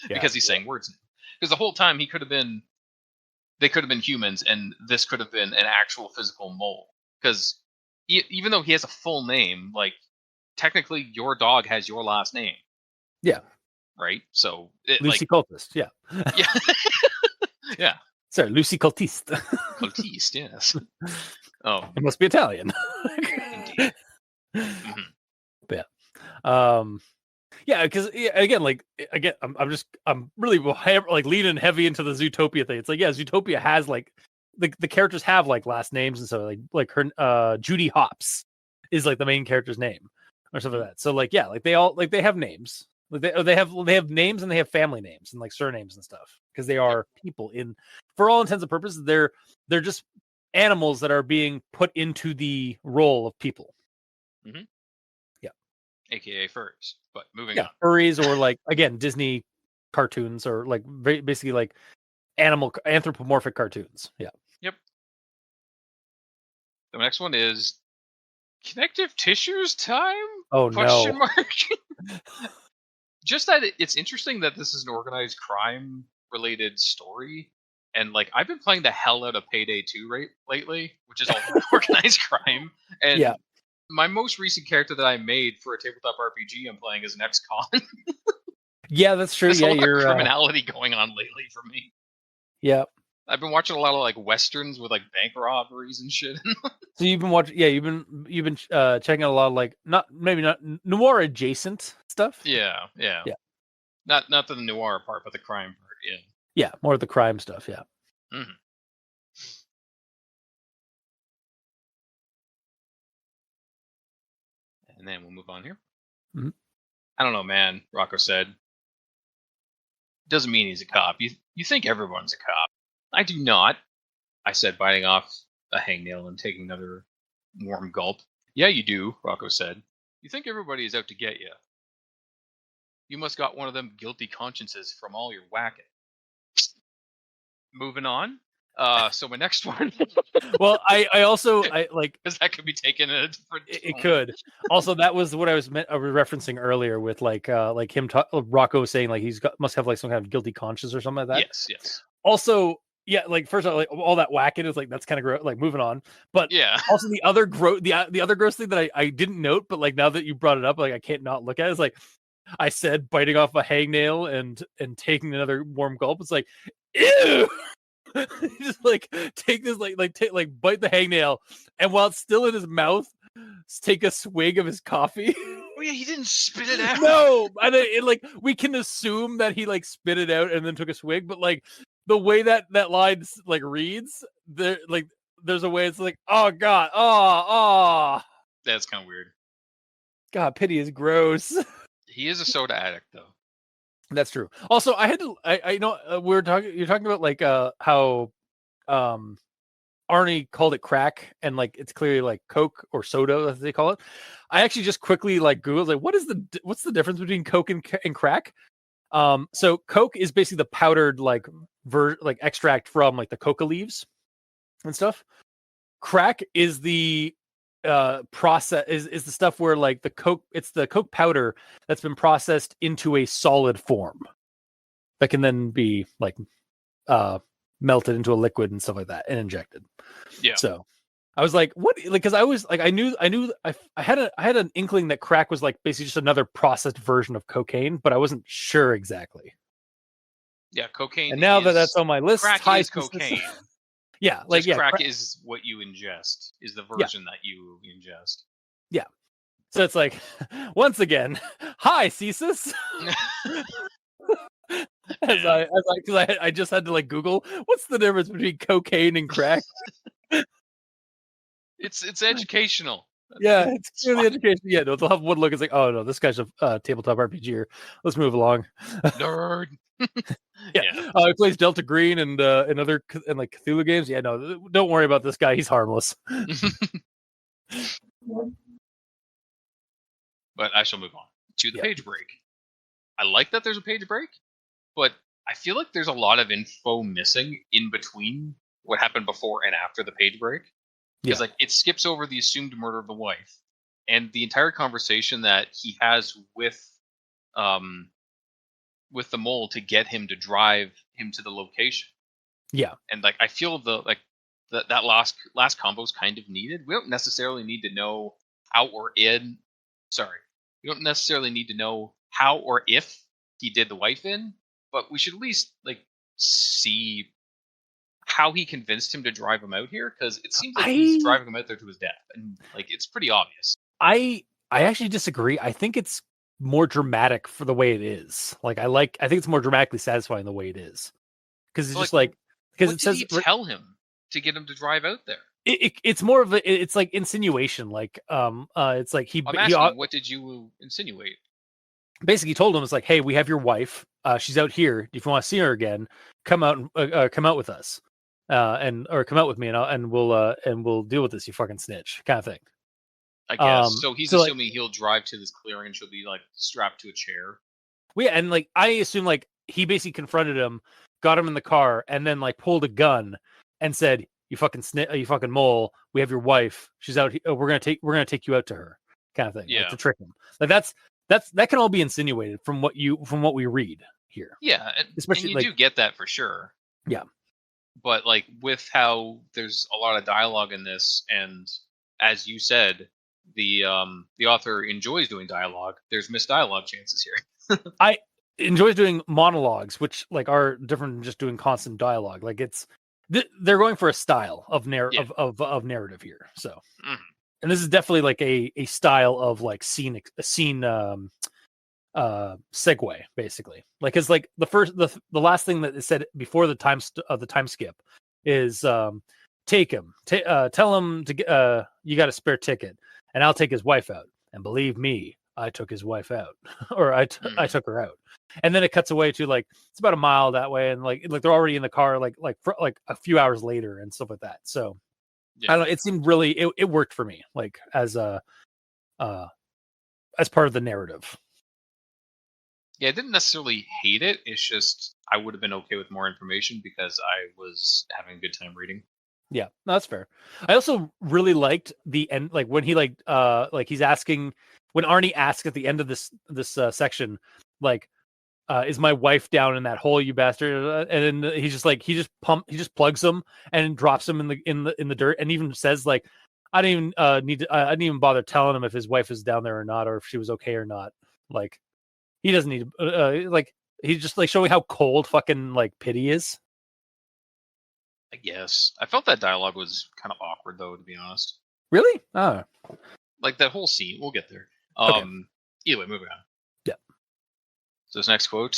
because he's saying words. Because the whole time they could have been humans, and this could have been an actual physical mole. Because even though he has a full name, like technically your dog has your last name. Yeah. Right. So Lucy Cultist. Yeah. Yeah. Yeah. Sorry, Lucy Cultiste. Cultiste, yes. It must be Italian. Indeed. Mm-hmm. But yeah, because I'm really like leaning heavy into the Zootopia thing. It's like, yeah, Zootopia has like the characters have like last names and so like her Judy Hopps is like the main character's name or something like that. So like yeah, like they all like they have names. Like they have names and they have family names and like surnames and stuff because they are people for all intents and purposes they're just animals that are being put into the role of people. Mm-hmm. Yeah, AKA furries. But moving on, furries or like again Disney cartoons or like basically like anthropomorphic cartoons. Yeah. Yep. The next one is connective tissues time? Oh Question no. mark. Just that it's interesting that this is an organized crime related story, and like I've been playing the hell out of Payday 2 lately, which is all organized crime. And my most recent character that I made for a tabletop RPG I'm playing is an ex-con. Yeah, that's true. There's yeah, a lot of criminality going on lately for me. Yeah. I've been watching a lot of like westerns with like bank robberies and shit. So you've been watching? Yeah, you've been checking out a lot of like not noir adjacent stuff. Yeah. Not the noir part, but the crime part. Yeah. Yeah, more of the crime stuff. Yeah. Mm-hmm. And then we'll move on here. Mm-hmm. I don't know, man. Rocco said, doesn't mean he's a cop. You think everyone's a cop? I do not. I said, biting off a hangnail and taking another warm gulp. Yeah, you do, Rocco said. You think everybody is out to get you. You must got one of them guilty consciences from all your whacking. Moving on. So my next one. Well, I also like because that could be taken in a different. It could. Also, that was what I was referencing earlier with like him Rocco saying like must have like some kind of guilty conscience or something like that. Yes. Also, yeah, like first of all, like all that whacking is like that's kind of gross. Like moving on, but yeah. Also the other gross thing that I didn't note, but like now that you brought it up, like I can't not look at it, is like I said biting off a hangnail and taking another warm gulp. It's like ew. Just like take this like bite the hangnail and while it's still in his mouth, take a swig of his coffee. Oh yeah, he didn't spit it out. No, and it like we can assume that he like spit it out and then took a swig, but like the way that line like reads, there's a way it's like, oh god, oh. That's kind of weird. God, pity is gross. He is a soda addict though. That's true. Also, I know you're talking about like how Arnie called it crack and like it's clearly like Coke or soda as they call it. I actually just quickly like Googled like what's the difference between Coke and crack? So Coke is basically the powdered like extract from like the coca leaves and stuff. Crack is the process is the stuff where like it's the Coke powder that's been processed into a solid form that can then be like melted into a liquid and stuff like that and injected. Yeah. So I was like, what? Like, because I was like, I had an inkling that crack was like basically just another processed version of cocaine, but I wasn't sure exactly. Yeah, cocaine And now that that's is on my list, crack hi, is cocaine. yeah, like Just yeah, crack is what you ingest, is the yeah, version that you ingest. yeah. So it's like, once again, hi, Cesus. Because I just had to like Google what's the difference between cocaine and crack. It's educational. Yeah, it's It's clearly fine. education. Yeah, no, they'll have one look. It's like, oh no, this guy's a tabletop RPG. Let's move along. Nerd. Yeah, Yeah. he plays Delta Green and other and like Cthulhu games. Yeah, no, don't worry about this guy. He's harmless. But I shall move on to the Yeah. page break. I like that there's a page break, but I feel like there's a lot of info missing in between what happened before and after the page break. Because Yeah. like it skips over the assumed murder of the wife and the entire conversation that he has um with the mole to get him to drive him to the location. Yeah. And like I feel that last combo is kind of needed. We don't necessarily need to know how or in. Sorry, we don't necessarily need to know how or if he did the wife in, but we should at least like see how he convinced him to drive him out here, because it seems like he's I driving him out there to his death, and like it's pretty obvious. I I actually disagree. I think it's more dramatic for the way it is. Like I think it's more dramatically satisfying the way it is. Because it's But, just like because what it did says he tell him to get him to drive out there? it's more of it's like insinuation. Like it's like I'm asking, what did you insinuate? basically told him, it's like, hey, we have your wife. She's out here. If you want to see her again, come out and come out with us, and or come out with me, and we'll deal with this. You fucking snitch, kind of thing. I guess. So he's So like, assuming he'll drive to this clearing and she'll be like strapped to a chair. yeah, and like I assume like he basically confronted him, got him in the car, and then like pulled a gun and said, "You fucking you fucking mole. We have your wife. She's out here. We're gonna take you out to her," kind of thing. Yeah. Like to trick him. Like that can all be insinuated from what we read here. Yeah, Especially and you like, do get that for sure. yeah. But like with how there's a lot of dialogue in this, and as you said, the author enjoys doing dialogue. There's missed dialogue chances here. I enjoy doing monologues, which like are different than just doing constant dialogue. Like they're going for a style of of narrative here. So, and this is definitely like a style of like scene segue basically. Like, cause like the last thing that is said before the time skip is take him, tell him to get you got a spare ticket, and I'll take his wife out. And believe me, I took his wife out, or I took her out. And then it cuts away to like it's about a mile that way, and like they're already in the car, like a few hours later and stuff like that. So Yeah. I don't know. It seemed really it worked for me, like as part of the narrative. Yeah, I didn't necessarily hate it. It's just I would have been okay with more information because I was having a good time reading. Yeah, no, that's fair. I also really liked the end, like when he like he's asking when Arnie asks at the end of this section, like, is my wife down in that hole, you bastard? And then he's just like he just plugs him and drops him in the dirt, and even says like, I didn't even I didn't even bother telling him if his wife is down there or not, or if she was okay or not. Like he doesn't need like he's just like showing how cold fucking like pity is. I guess I felt that dialogue was kind of awkward though, to be honest. Really? Oh, Like that whole scene. We'll get there. Okay. Either way, moving on. Yeah. So this next quote.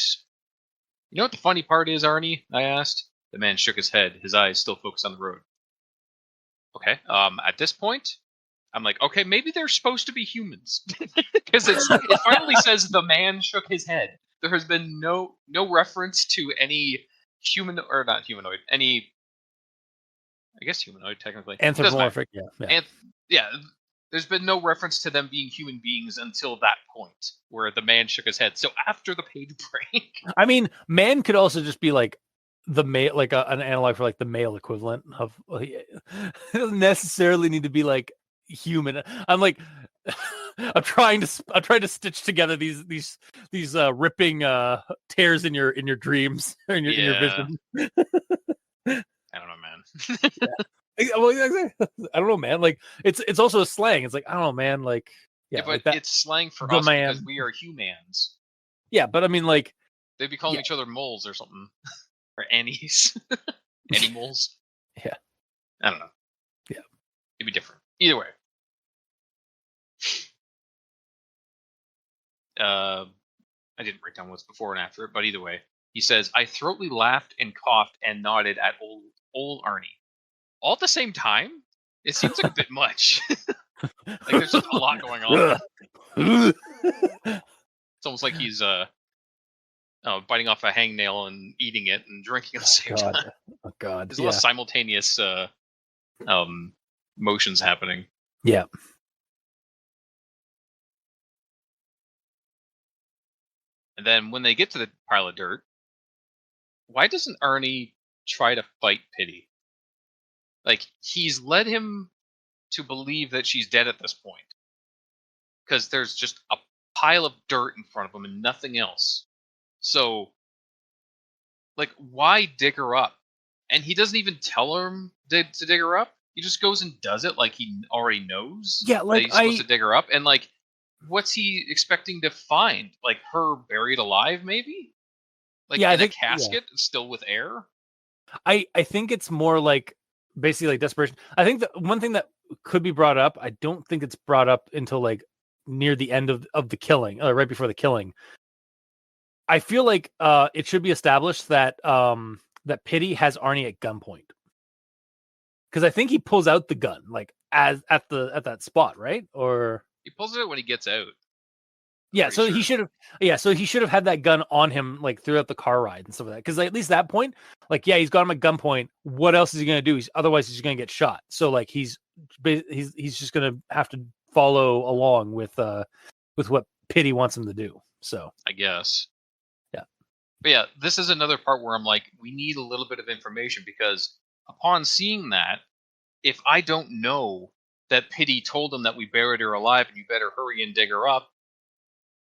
You know what the funny part is, Arnie? I asked. The man shook his head, his eyes still focused on the road. Okay. At this point, I'm like, okay, maybe they're supposed to be humans, because it finally says the man shook his head. There has been no reference to any human or not humanoid, any. I guess humanoid technically. anthropomorphic. Yeah. There's been no reference to them being human beings until that point where the man shook his head. So after the page break, I mean, man could also just be like the male, like an analog for like the male equivalent of. It doesn't necessarily need to be like human. I'm like, I'm trying to stitch together these ripping tears in your dreams or in your vision. I don't know, man. Yeah. Well, I don't know, man. Like it's also a slang. It's like I don't know, man. Like Yeah, but like that. it's slang for The us because man. we are humans. Yeah, but I mean, like, They'd be calling yeah, each other moles or something. Or annies. Animals. yeah, I don't know. yeah. It'd be different. Either way. I didn't write down what's before and after it, but either way. He says, I throatly laughed and coughed and nodded at old Arnie. All at the same time? It seems like a bit much. Like there's just a lot going on. It's almost like he's biting off a hangnail and eating it and drinking at the same time. Oh God. There's a lot of simultaneous motions happening. Yeah. And then when they get to the pile of dirt, why doesn't Arnie try to fight Pity? Like, he's led him to believe that she's dead at this point. Because there's just a pile of dirt in front of him and nothing else. So, like, why dig her up? And he doesn't even tell him to dig her up. He just goes and does it like he already knows Yeah, like that he's supposed to dig her up. And, like, what's he expecting to find? Like, her buried alive, maybe? Like, yeah, in a casket, still with air? I think it's more like basically like desperation. I think the one thing that could be brought up, I don't think it's brought up until like near the end of the killing, right before the killing. I feel like it should be established that that Pity has Arnie at gunpoint. Because I think he pulls out the gun like at that spot, right? Or He pulls it out when he gets out. yeah, so he should have. Yeah, so he should have had that gun on him like throughout the car ride and stuff like that. Because like, at least that point, like yeah, he's got him at gunpoint. What else is he gonna do? Otherwise he's gonna get shot. So like he's just gonna have to follow along with what Pity wants him to do. So I guess. Yeah. But yeah, this is another part where I'm like, we need a little bit of information because upon seeing that, if I don't know that Pity told him that we buried her alive and you better hurry and dig her up,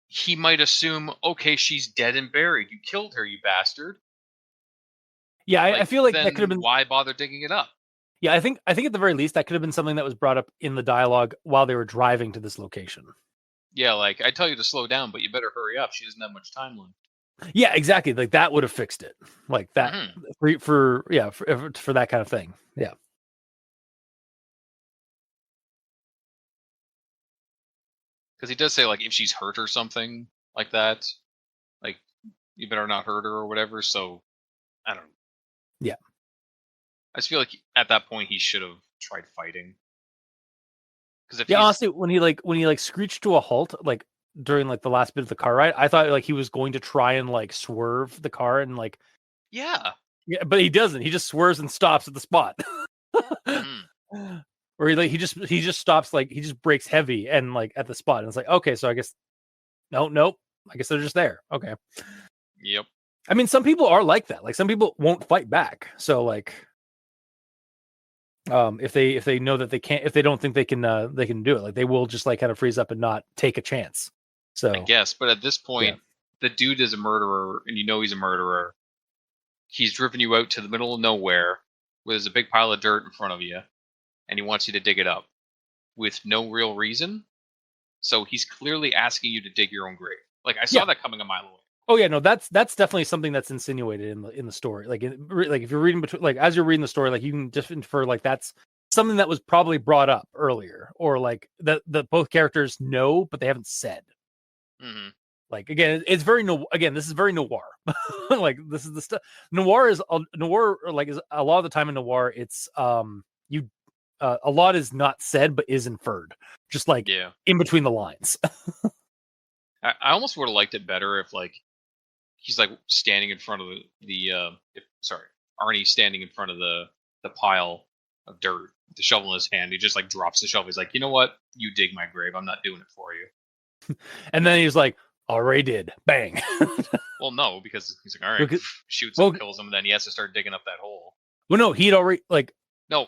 he might assume, okay, she's dead and buried. You killed her, you bastard. Yeah, I feel like that could have been. Why bother digging it up? Yeah, I think at the very least that could have been something that was brought up in the dialogue while they were driving to this location. Yeah, like I tell you to slow down, but you better hurry up. She doesn't have much time left. Yeah, exactly. Like that would have fixed it. Like that for that kind of thing. Yeah. Because he does say like if she's hurt or something like that, like you better not hurt her or whatever. So I don't know. Yeah. I just feel like at that point he should have tried fighting. Because if honestly, when he screeched to a halt, like during like the last bit of the car ride, I thought like he was going to try and like swerve the car and like yeah, but he doesn't. He just swerves and stops at the spot. Or he just stops, like he just brakes heavy and like at the spot, and it's like okay, so I guess nope. I guess they're just there. Okay. Yep. I mean, some people are like that. Like some people won't fight back. So like, if they know that they can't, if they don't think they can do it, like they will just like kind of freeze up and not take a chance. So I guess, but at this point, the dude is a murderer, and you know he's a murderer. He's driven you out to the middle of nowhere, where there's a big pile of dirt in front of you, and he wants you to dig it up with no real reason. So he's clearly asking you to dig your own grave. Like I saw that coming a mile away. Oh yeah, no, that's definitely something that's insinuated in the story. Like like if you're reading between, like as you're reading the story, like you can just infer like that's something that was probably brought up earlier, or like that both characters know but they haven't said. Mm-hmm. Like again, it's very this is very noir. Like this is the stuff noir is like is a lot of the time in noir. It's a lot is not said but is inferred, just like in between the lines. I almost would have liked it better if like he's like standing in front of Arnie's standing in front of the pile of dirt with the shovel in his hand. He just like drops the shovel. He's like, you know what? You dig my grave. I'm not doing it for you. And then he's like, already did. Bang. Well, no, because he's like, all right, shoots him, kills him, and then he has to start digging up that hole. Well, no, he'd already like. No,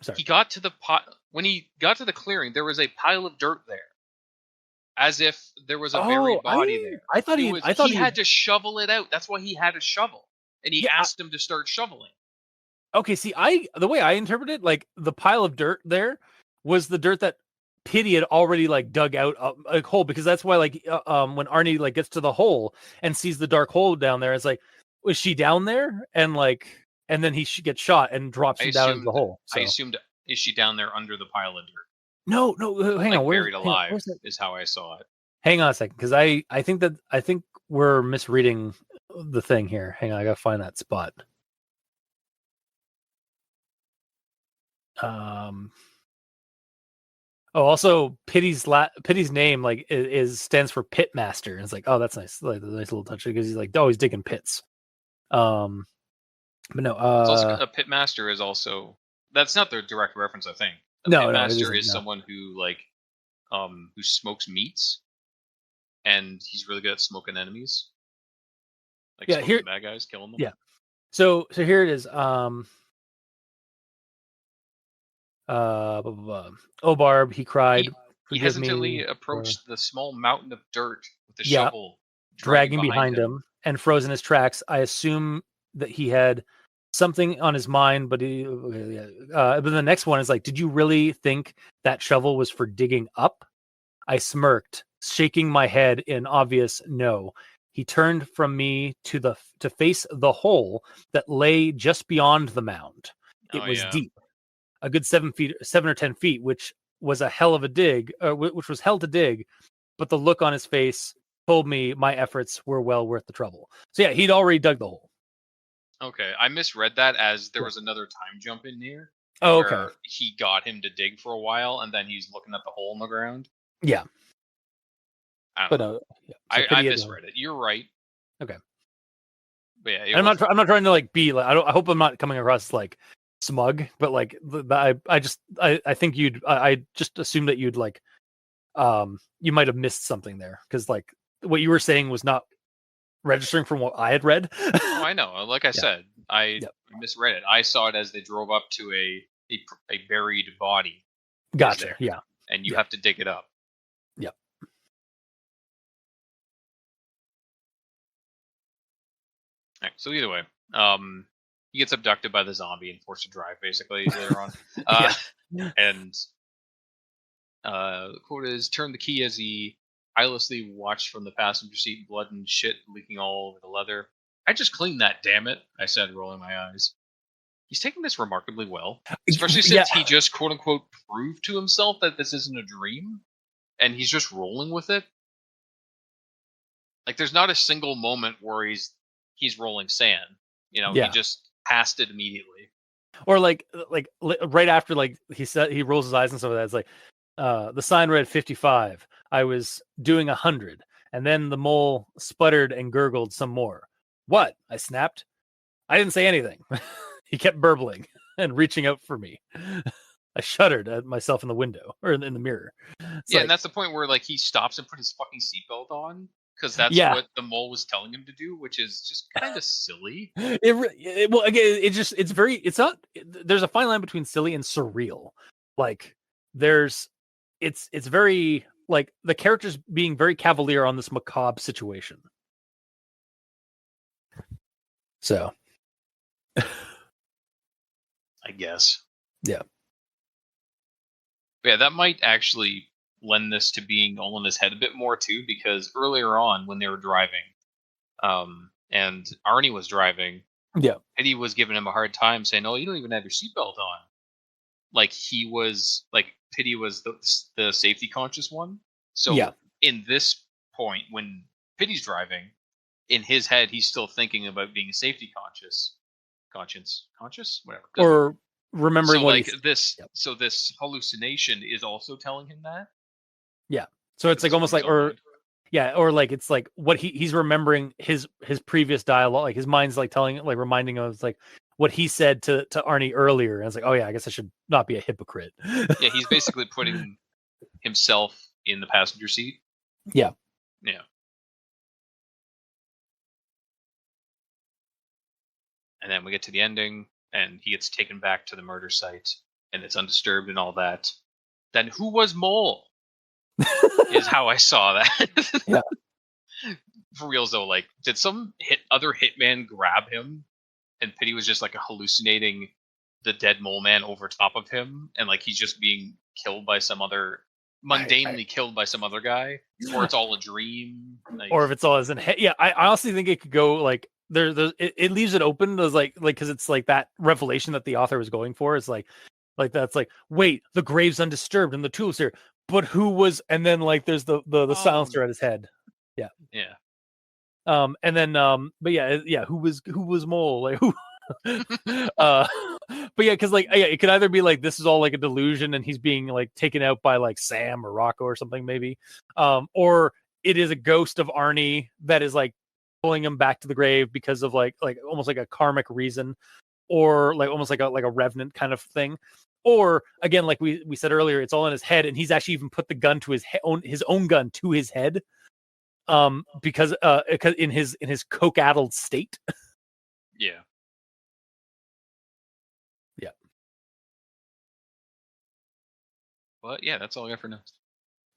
sorry. He got to the when he got to the clearing, there was a pile of dirt there. As if there was a buried body there. I thought he had to shovel it out. That's why he had a shovel. And he asked him to start shoveling. Okay, see, the way I interpret it, like the pile of dirt there was the dirt that Pity had already like dug out a hole, because that's why like when Arnie like gets to the hole and sees the dark hole down there, it's like, was she down there? And then he gets shot and drops I him down into the assumed. hole. I So assumed. Is she down there under the pile of dirt, no, hang on, like buried where's alive? that? Is how I saw it. Hang on a second, because I think we're misreading the thing here. Hang on, I gotta find that spot. Oh, also Pity's name like is stands for Pitmaster, and it's like, oh, that's nice, like a nice little touch, because he's like, oh, he's digging pits. But no, It's also a pitmaster is also that's not the direct reference. I think a no, it pitmaster isn't. is No. someone who like who smokes meats, and he's really good at smoking enemies, like Yeah, smoking here, the bad guys, killing them. yeah. So here it is. Blah, blah, blah. Oh, Barb, he cried, He forgive hesitantly me. approached the small mountain of dirt with the Yeah, shovel dragging dragging behind behind him. him and frozen his tracks. I assume that he had something on his mind, but but the next one is like, did you really think that shovel was for digging up? I smirked, shaking my head in obvious no. He turned from me to face the hole that lay just beyond the mound. It Oh was yeah. deep, a good 7 or 10 feet, which was a hell of a dig, which was hell to dig. But the look on his face told me my efforts were well worth the trouble. So yeah, he'd already dug the hole. Okay, I misread that as there Yeah. was another time jump in here Oh, okay. where he got him to dig for a while, and then he's looking at the hole in the ground. Yeah. I But don't know. yeah. So I misread it. You're right. Okay. But yeah, I'm not trying to like be like, I hope I'm not coming across like smug, but like I think I just assumed that you'd like you might have missed something there, because like what you were saying was not registering from what I had read. Oh, I know. Like I Yeah. said, I Yep. misread it. I saw it as they drove up to a buried body. Gotcha. There, Yeah. and you Yeah. have to dig it up. Yep. All right, so either way, he gets abducted by the zombie and forced to drive basically later on. Yeah. And the quote is, "Turned the key as he eyelessly watched from the passenger seat, blood and shit leaking all over the leather. I just cleaned that, damn it," I said, rolling my eyes. He's taking this remarkably well, especially Yeah. since he just quote unquote proved to himself that this isn't a dream, and he's just rolling with it. Like, there's not a single moment where he's rolling sand. You know, Yeah. he just passed it immediately. Or like right after like he said, he rolls his eyes and stuff like that. It's like the sign read 55. I was doing 100, and then the mole sputtered and gurgled some more. What? I snapped. I didn't say anything. He kept burbling and reaching out for me. I shuddered at myself in the window or in the mirror. It's Yeah, like, and that's the point where like he stops and put his fucking seatbelt on because that's yeah, what the mole was telling him to do, which is just kind of silly. well, again, it's not, there's a fine line between silly and surreal. Like it's very like the characters being very cavalier on this macabre situation. So I guess. yeah. Yeah, that might actually lend this to being all in his head a bit more too, because earlier on when they were driving, and Arnie was driving, Yeah. Eddie was giving him a hard time, saying, "Oh, you don't even have your seatbelt on." Like he was like Pity was the safety conscious one. So Yeah. in this point, when Pity's driving, in his head, he's still thinking about being safety conscious, whatever. Or remembering So what like he's, this, yep. so this hallucination is also telling him that. Yeah. So it's like almost like, or Mind. yeah, or like it's like what he's remembering his previous dialogue, like his mind's like telling, like reminding him of like what he said to Arnie earlier, and it's like, oh yeah, I guess I should not be a hypocrite. Yeah, he's basically putting himself in the passenger seat. Yeah. Yeah. And then we get to the ending, and he gets taken back to the murder site, and it's undisturbed and all that. Then who was Mole? Is how I saw that. Yeah. For reals though, like, did some other hitman grab him, and Pity was just like a hallucinating the dead mole man over top of him, and like he's just being killed by some other mundanely killed by some other guy, or it's all a dream, like, or if it's all as in head. Yeah, I honestly think it could go like it leaves it open as like because it's like that revelation that the author was going for is like that's like, wait, the grave's undisturbed and the tool's here, but who was? And then like there's the silencer at his head. Yeah. And then but yeah, who was mole, like who? But yeah, because like it could either be like this is all like a delusion and he's being like taken out by like Sam or Rocco or something maybe, or it is a ghost of Arnie that is like pulling him back to the grave because of like almost like a karmic reason, or like almost like a revenant kind of thing. Or again, like we said earlier, it's all in his head, and he's actually even put the gun to his own gun to his head, because in his coke-addled state. Yeah. Yeah. But yeah, that's all I got for now.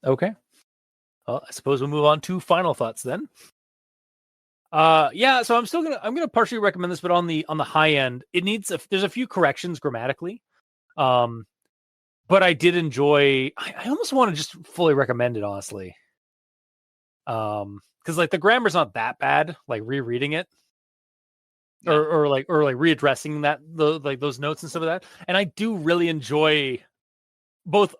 Okay. Well, I suppose we'll move on to final thoughts then. Yeah, so I'm gonna partially recommend this, but on the high end, it needs there's a few corrections grammatically. But I did enjoy. I almost want to just fully recommend it, honestly. Because like the grammar's not that bad. Like rereading it, or like readdressing that like those notes and stuff like that. And I do really enjoy both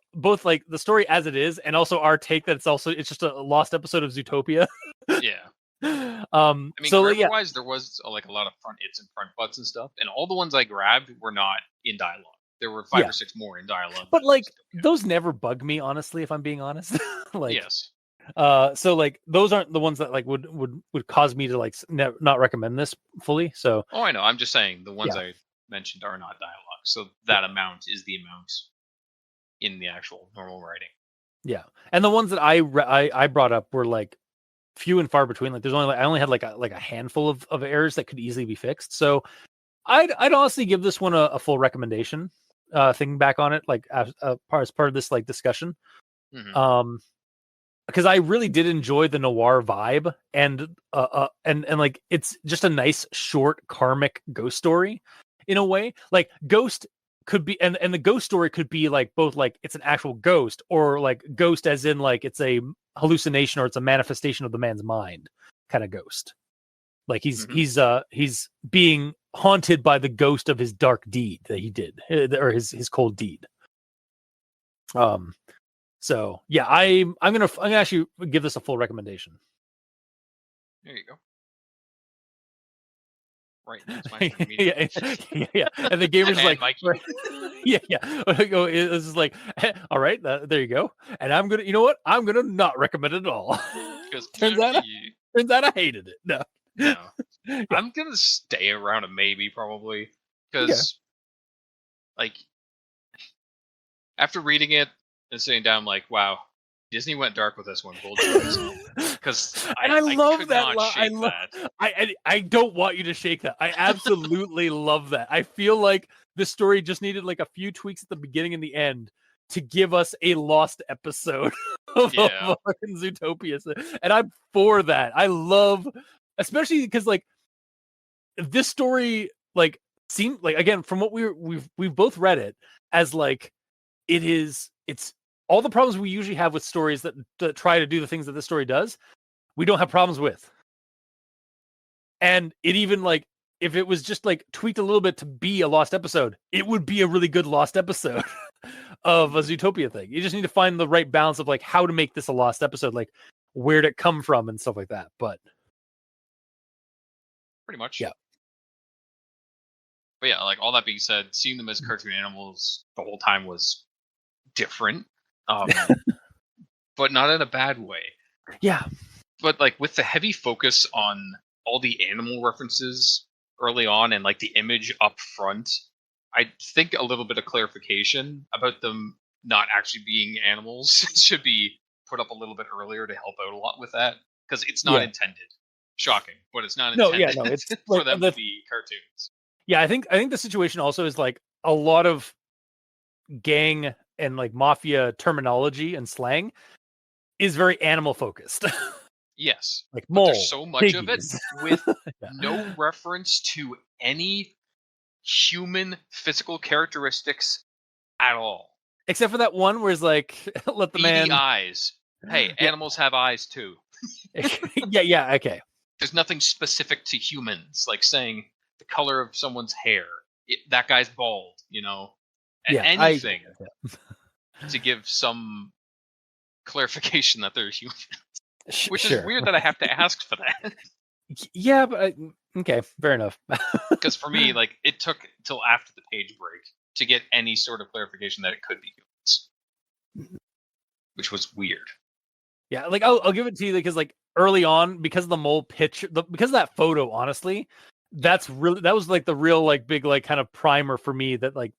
like the story as it is, and also our take that it's just a lost episode of Zootopia. Yeah. I mean, so grammar-wise, there was like a lot of front its and front butts and stuff, and all the ones I grabbed were not in dialogue. There were 5 or 6 more in dialogue. But like those never bug me, honestly, if I'm being honest. Like, yes. So like those aren't the ones that like would cause me to like not recommend this fully. So I know. I'm just saying the ones I mentioned are not dialogue. So that amount is the amount in the actual normal writing. Yeah, and the ones that I brought up were like few and far between. Like there's only I only had like a handful of errors that could easily be fixed. So I'd honestly give this one a full recommendation. Thinking back on it, like as part of this like discussion, because I really did enjoy the noir vibe, and like it's just a nice short karmic ghost story in a way. Like Ghost could be, and the ghost story could be like both like it's an actual ghost, or like ghost as in like it's a hallucination or it's a manifestation of the man's mind kind of ghost. Like he's being haunted by the ghost of his dark deed that he did, or his cold deed. So yeah, I'm gonna actually give this a full recommendation. There you go. Right. That's my turn. yeah. And the gamer's like, yeah. It's just like, all right, there you go. And I'm gonna, you know what? I'm gonna not recommend it at all. Because turns out I hated it. No. Yeah. I'm gonna stay around a maybe probably because, like, after reading it and sitting down, I'm like, wow, Disney went dark with this one. Bold choice. Because I love that. I don't want you to shake that. I absolutely love that. I feel like the story just needed like a few tweaks at the beginning and the end to give us a lost episode of fucking Zootopia, and I'm for that. I love, especially because like this story like seemed like, again, from what we've both read it as like it's all the problems we usually have with stories that try to do the things that this story does, we don't have problems with. And it even like, if it was just like tweaked a little bit to be a lost episode, it would be a really good lost episode of a Zootopia thing. You just need to find the right balance of like how to make this a lost episode, like where'd it come from and stuff like that. But pretty much. Yeah. But yeah, like all that being said, seeing them as cartoon animals the whole time was different. But not in a bad way. Yeah. But like with the heavy focus on all the animal references early on and like the image up front, I think a little bit of clarification about them not actually being animals should be put up a little bit earlier to help out a lot with that, because it's not intended. Shocking, but it's not intended it's for them to be cartoons. Yeah, I think the situation also is like a lot of gang and like mafia terminology and slang is very animal focused. Yes, like mole, there's so much piggies. of it with no reference to any human physical characteristics at all. Except for that one where it's like, let the Beady man. eyes. Hey, Yeah. animals have eyes too. Yeah. Okay. There's nothing specific to humans, like saying the color of someone's hair. That guy's bald, Yeah. anything to give some clarification that they're human. Which is Sure. weird that I have to ask for that. Yeah, but okay, fair enough. Because for me, like, it took till after the page break to get any sort of clarification that it could be humans, which was weird. Yeah, like I'll give it to you because like early on, because of the mole picture, because of that photo, honestly, that was like the real like big like kind of primer for me that like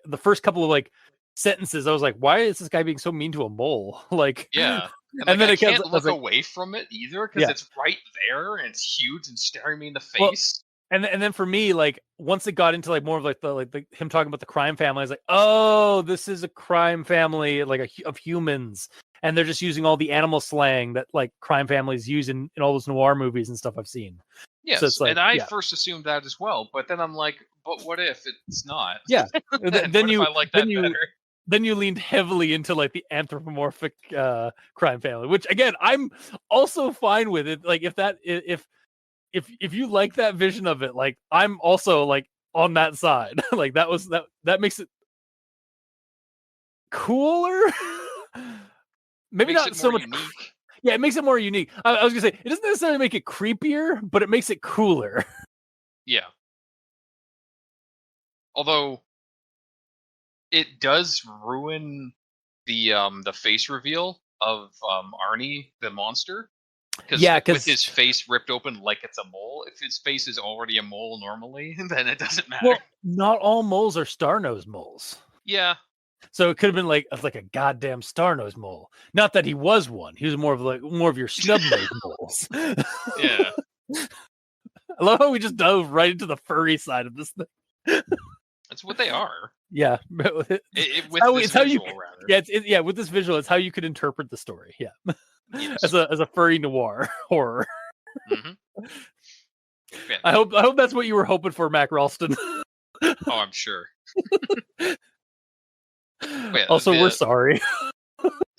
the first couple of like sentences, I was like, why is this guy being so mean to a mole? Like, Yeah. And and like, then I it kept, can't I was look like, away from it either because yeah. it's right there and it's huge and staring me in the Well, face. and then for me, like once it got into like more of like the him talking about the crime family, I was like, oh, this is a crime family like of humans, and they're just using all the animal slang that like crime families use in all those noir movies and stuff I've seen. Yes, So it's like, and I yeah, first assumed that as well, but then I'm like, but what if it's not? yeah. And then what if I like that better? then you leaned heavily into like the anthropomorphic crime family, which again I'm also fine with it. Like if you like that vision of it, like I'm also like on that side. Like that makes it cooler. Maybe Makes not it so more much. unique. Yeah, it makes it more unique. I was gonna say it doesn't necessarily make it creepier, but it makes it cooler. Yeah. Although it does ruin the face reveal of Arnie the monster. Because Yeah, with because his face ripped open like it's a mole, if his face is already a mole normally, then it doesn't matter. well, not all moles are star-nosed moles. Yeah. So it could have been like a goddamn star-nosed mole. Not that he was one. He was more of your snub-nosed moles. Yeah. I love how we just dove right into the furry side of this thing. That's what they are. Yeah, With it's this how visual, you, rather. yeah, yeah, with this visual, it's how you could interpret the story. Yeah, Yes. as a furry noir horror. Mm-hmm. Yeah. I hope that's what you were hoping for, MakRalston. Oh, I'm sure. Yeah, also, we're sorry.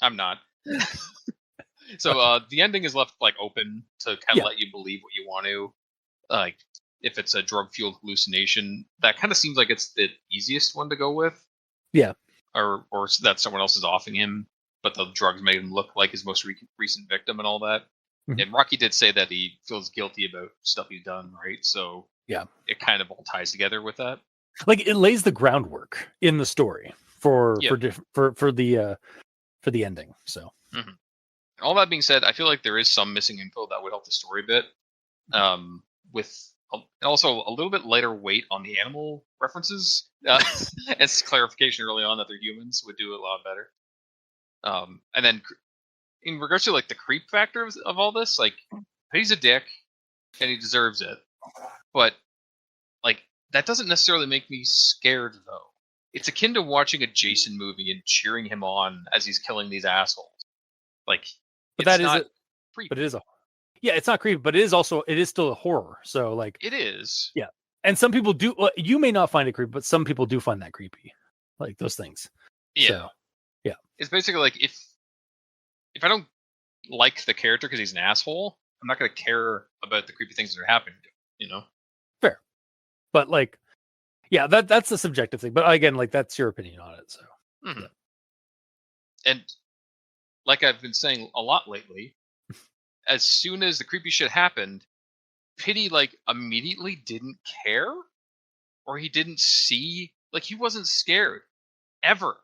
I'm not. So the ending is left like open to kind of let you believe what you want to. Like if it's a drug fueled hallucination, that kind of seems like it's the easiest one to go with. Yeah. Or that someone else is offing him, but the drugs made him look like his most recent victim and all that. Mhm. And Rocky did say that he feels guilty about stuff he's done, right? So yeah, it kind of all ties together with that. Like it lays the groundwork in the story for the ending. So all that being said, I feel like there is some missing info that would help the story a bit. With also a little bit lighter weight on the animal references, as clarification early on that they're humans would do a lot better. And then in regards to like the creep factor of all this, like he's a dick and he deserves it, but like that doesn't necessarily make me scared though. It's akin to watching a Jason movie and cheering him on as he's killing these assholes. Like, but that is not it. creepy. But it is it's not creepy, but it is still a horror. So like it is. Yeah, and some people do. Well, you may not find it creepy, but some people do find that creepy, like those things. Yeah, so, yeah. It's basically like if I don't like the character because he's an asshole, I'm not going to care about the creepy things that are happening to him. You know, fair. But like, yeah, that's a subjective thing. But again, like that's your opinion on it. So, yeah. And like I've been saying a lot lately, as soon as the creepy shit happened, Pity like immediately didn't care, or he didn't see, like he wasn't scared ever.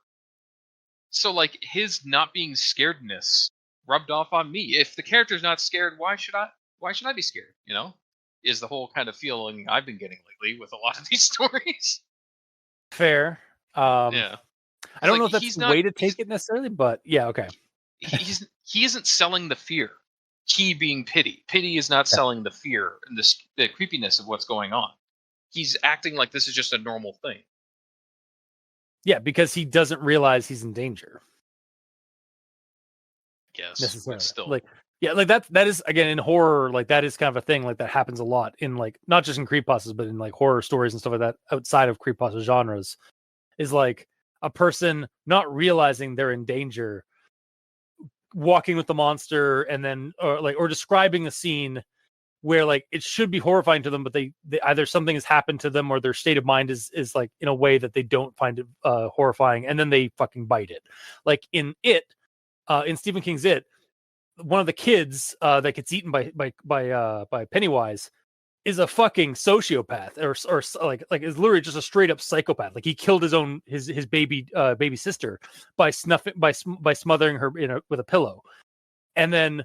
So like his not being scaredness rubbed off on me. If the character's not scared, why should I be scared? You know, is the whole kind of feeling I've been getting lately with a lot of these stories. Fair. Yeah. I don't know if that's the way to take it necessarily, but yeah, okay. He isn't selling the fear. He being Pity. Pity is not selling the fear and the creepiness of what's going on. He's acting like this is just a normal thing. Yeah, because he doesn't realize he's in danger. Yes, necessarily. still. Like Yeah, like that is again in horror, like that is kind of a thing like that happens a lot in like not just in creepypastas, but in like horror stories and stuff like that outside of creepypasta genres. Is like a person not realizing they're in danger, walking with the monster, and then or describing a scene where like it should be horrifying to them, but they either something has happened to them or their state of mind is like in a way that they don't find it horrifying, and then they fucking bite it. Like in Stephen King's It, one of the kids that gets eaten by Pennywise is a fucking sociopath, or like is literally just a straight up psychopath. Like he killed his baby sister by smothering her with a pillow, and then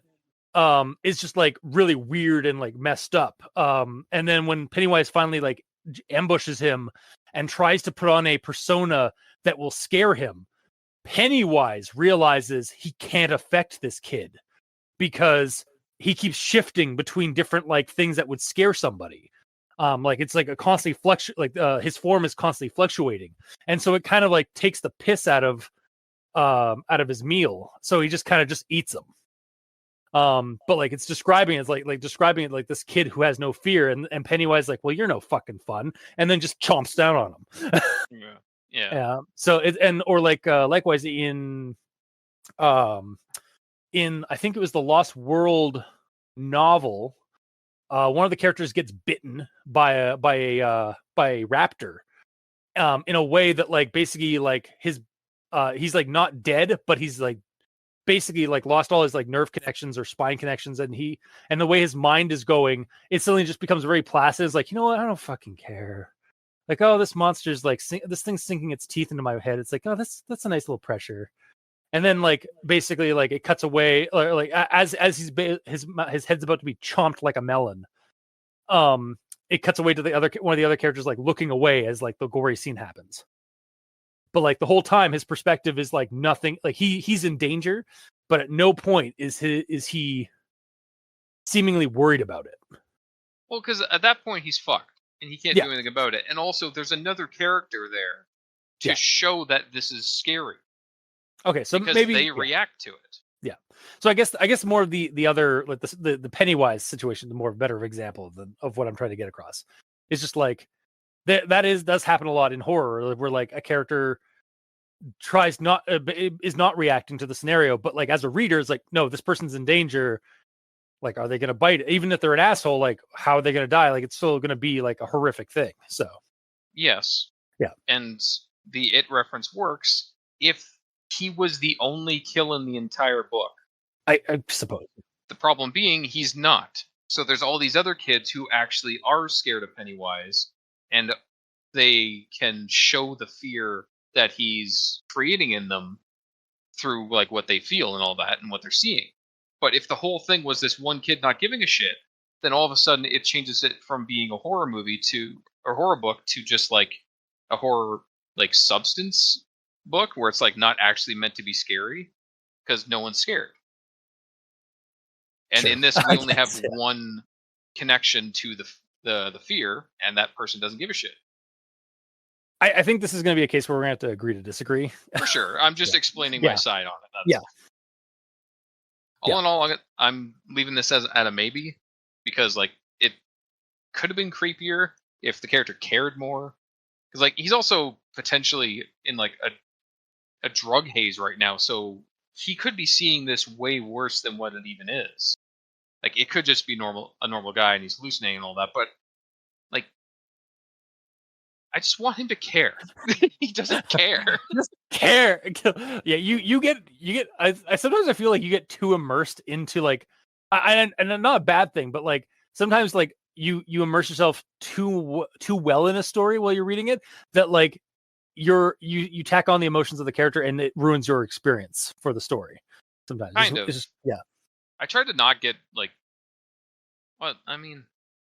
is just like really weird and like messed up. And then when Pennywise finally like ambushes him and tries to put on a persona that will scare him, Pennywise realizes he can't affect this kid because he keeps shifting between different like things that would scare somebody. Like it's like a constantly his form is constantly fluctuating, and so it kind of like takes the piss out of his meal. So he just kind of just eats them. But like it's describing it like this kid who has no fear, and Pennywise like, well, you're no fucking fun, and then just chomps down on him. Yeah. So likewise in I think it was the Lost World novel, one of the characters gets bitten by a raptor, in a way that like basically like he's like not dead, but he's like basically like lost all his like nerve connections or spine connections, and the way his mind is going, it suddenly just becomes very placid. It's like, you know what, I don't fucking care. Like, oh, this monster's like this thing's sinking its teeth into my head. It's like, oh, that's a nice little pressure. And then like basically like it cuts away, or like as his head's about to be chomped like a melon. It cuts away to one of the other characters like looking away as like the gory scene happens. But like the whole time his perspective is like nothing, like he's in danger, but at no point is he seemingly worried about it. Well, because at that point he's fucked and he can't do anything about it. And also there's another character there to show that this is scary. Okay, so because maybe they react to it. Yeah. So I guess more of the other, like the Pennywise situation, the more better example of what I'm trying to get across. It's just like does happen a lot in horror, where like a character is not reacting to the scenario, but like as a reader, it's like, no, this person's in danger. Like, are they going to bite it? Even if they're an asshole, like, how are they going to die? Like, it's still going to be like a horrific thing. So, yes, yeah, and the It reference works if he was the only kill in the entire book. I suppose. The problem being he's not. So there's all these other kids who actually are scared of Pennywise, and they can show the fear that he's creating in them through like what they feel and all that and what they're seeing. But if the whole thing was this one kid not giving a shit, then all of a sudden it changes it from being a horror movie or horror book to just like a horror like substance book where it's like not actually meant to be scary because no one's scared. And in this, we only have one connection to the fear, and that person doesn't give a shit. I think this is going to be a case where we're going to have to agree to disagree. For sure. I'm just explaining my side on it. Yeah. All in all, I'm leaving this at a maybe, because like it could have been creepier if the character cared more. Because like he's also potentially in like a drug haze right now, so he could be seeing this way worse than what it even is. Like it could just be a normal guy and he's hallucinating and all that, but like I just want him to care. He doesn't care. Just care. Yeah, you get. I sometimes I feel like you get too immersed into like, and not a bad thing, but like sometimes like you immerse yourself too well in a story while you're reading it, that like you tack on the emotions of the character and it ruins your experience for the story. Sometimes it's just, yeah. I try to not get like, well, I mean,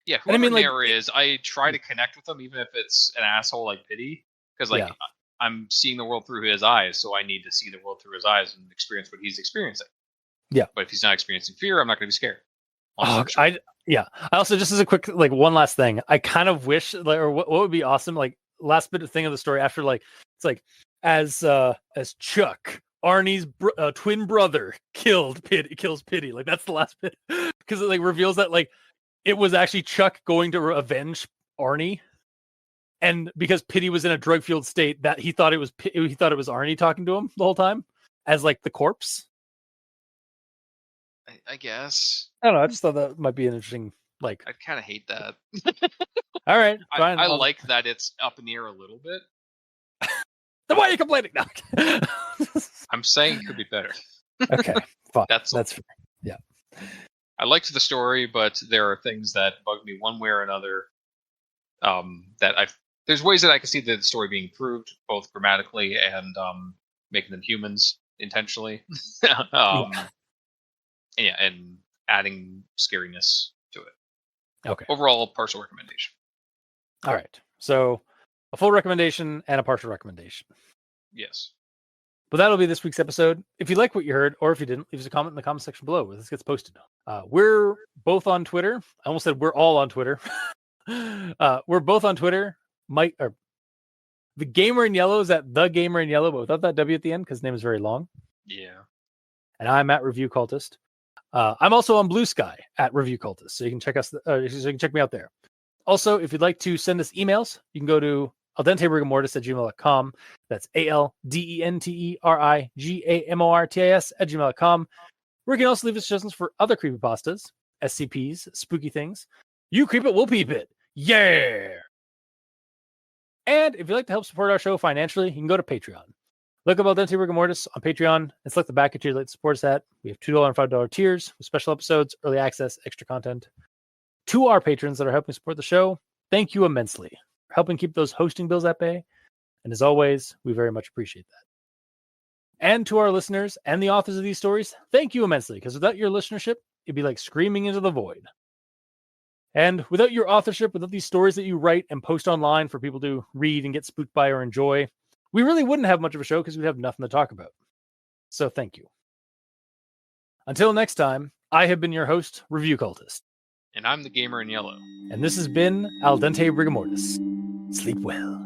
yeah, whoever Nair is, I try to connect with them, even if it's an asshole like Pity, because like I'm seeing the world through his eyes, so I need to see the world through his eyes and experience what he's experiencing. Yeah, but if he's not experiencing fear, I'm not going to be scared. I also, just as a quick like one last thing, I kind of wish like, or what would be awesome, like last bit of thing of the story after like it's like as Chuck Arnie's twin brother kills Pity. Like that's the last bit because it like reveals that like it was actually Chuck going to avenge Arnie, and because Pity was in a drug-fueled state, that he thought it was Arnie talking to him the whole time as like the corpse. I guess. I don't know. I just thought that might be an interesting like. I kind of hate that. All right, fine. I like that it's up in the air a little bit. Then why are you complaining? No. I'm saying it could be better. Okay, fine. That's fair. Yeah. I liked the story, but there are things that bug me one way or another. There's ways that I can see the story being improved, both grammatically and making them humans intentionally. And adding scariness to it. Okay. Overall, partial recommendation. All right. So a full recommendation and a partial recommendation. Yes. But that'll be this week's episode. If you like what you heard, or if you didn't, leave us a comment in the comment section below where this gets posted. We're both on Twitter. I almost said we're all on Twitter. We're both on Twitter. The Gamer in Yellow is at the Gamer in Yellow, but without that W at the end because his name is very long. Yeah. And I'm at Review Cultist. I'm also on Blue Sky at Review Cultist, so you can check us. So you can check me out there. Also, if you'd like to send us emails, you can go to aldenterigamortis@gmail.com. That's ALDENTERIGAMORTIS@gmail.com. Where you can also leave us suggestions for other creepypastas, SCPs, spooky things. You creep it, we'll peep it. Yeah! And if you'd like to help support our show financially, you can go to Patreon. Look up Al Dente Rigor Mortis on Patreon and select the backer tier you'd like to support us at. We have $2 and $5 tiers with special episodes, early access, extra content. To our patrons that are helping support the show, thank you immensely for helping keep those hosting bills at bay. And as always, we very much appreciate that. And to our listeners and the authors of these stories, thank you immensely, because without your listenership, it'd be like screaming into the void. And without your authorship, without these stories that you write and post online for people to read and get spooked by or enjoy, we really wouldn't have much of a show because we'd have nothing to talk about. So thank you. Until next time, I have been your host, Review Cultist. And I'm the Gamer in Yellow. And this has been Al Dente Rigor Mortis. Sleep well.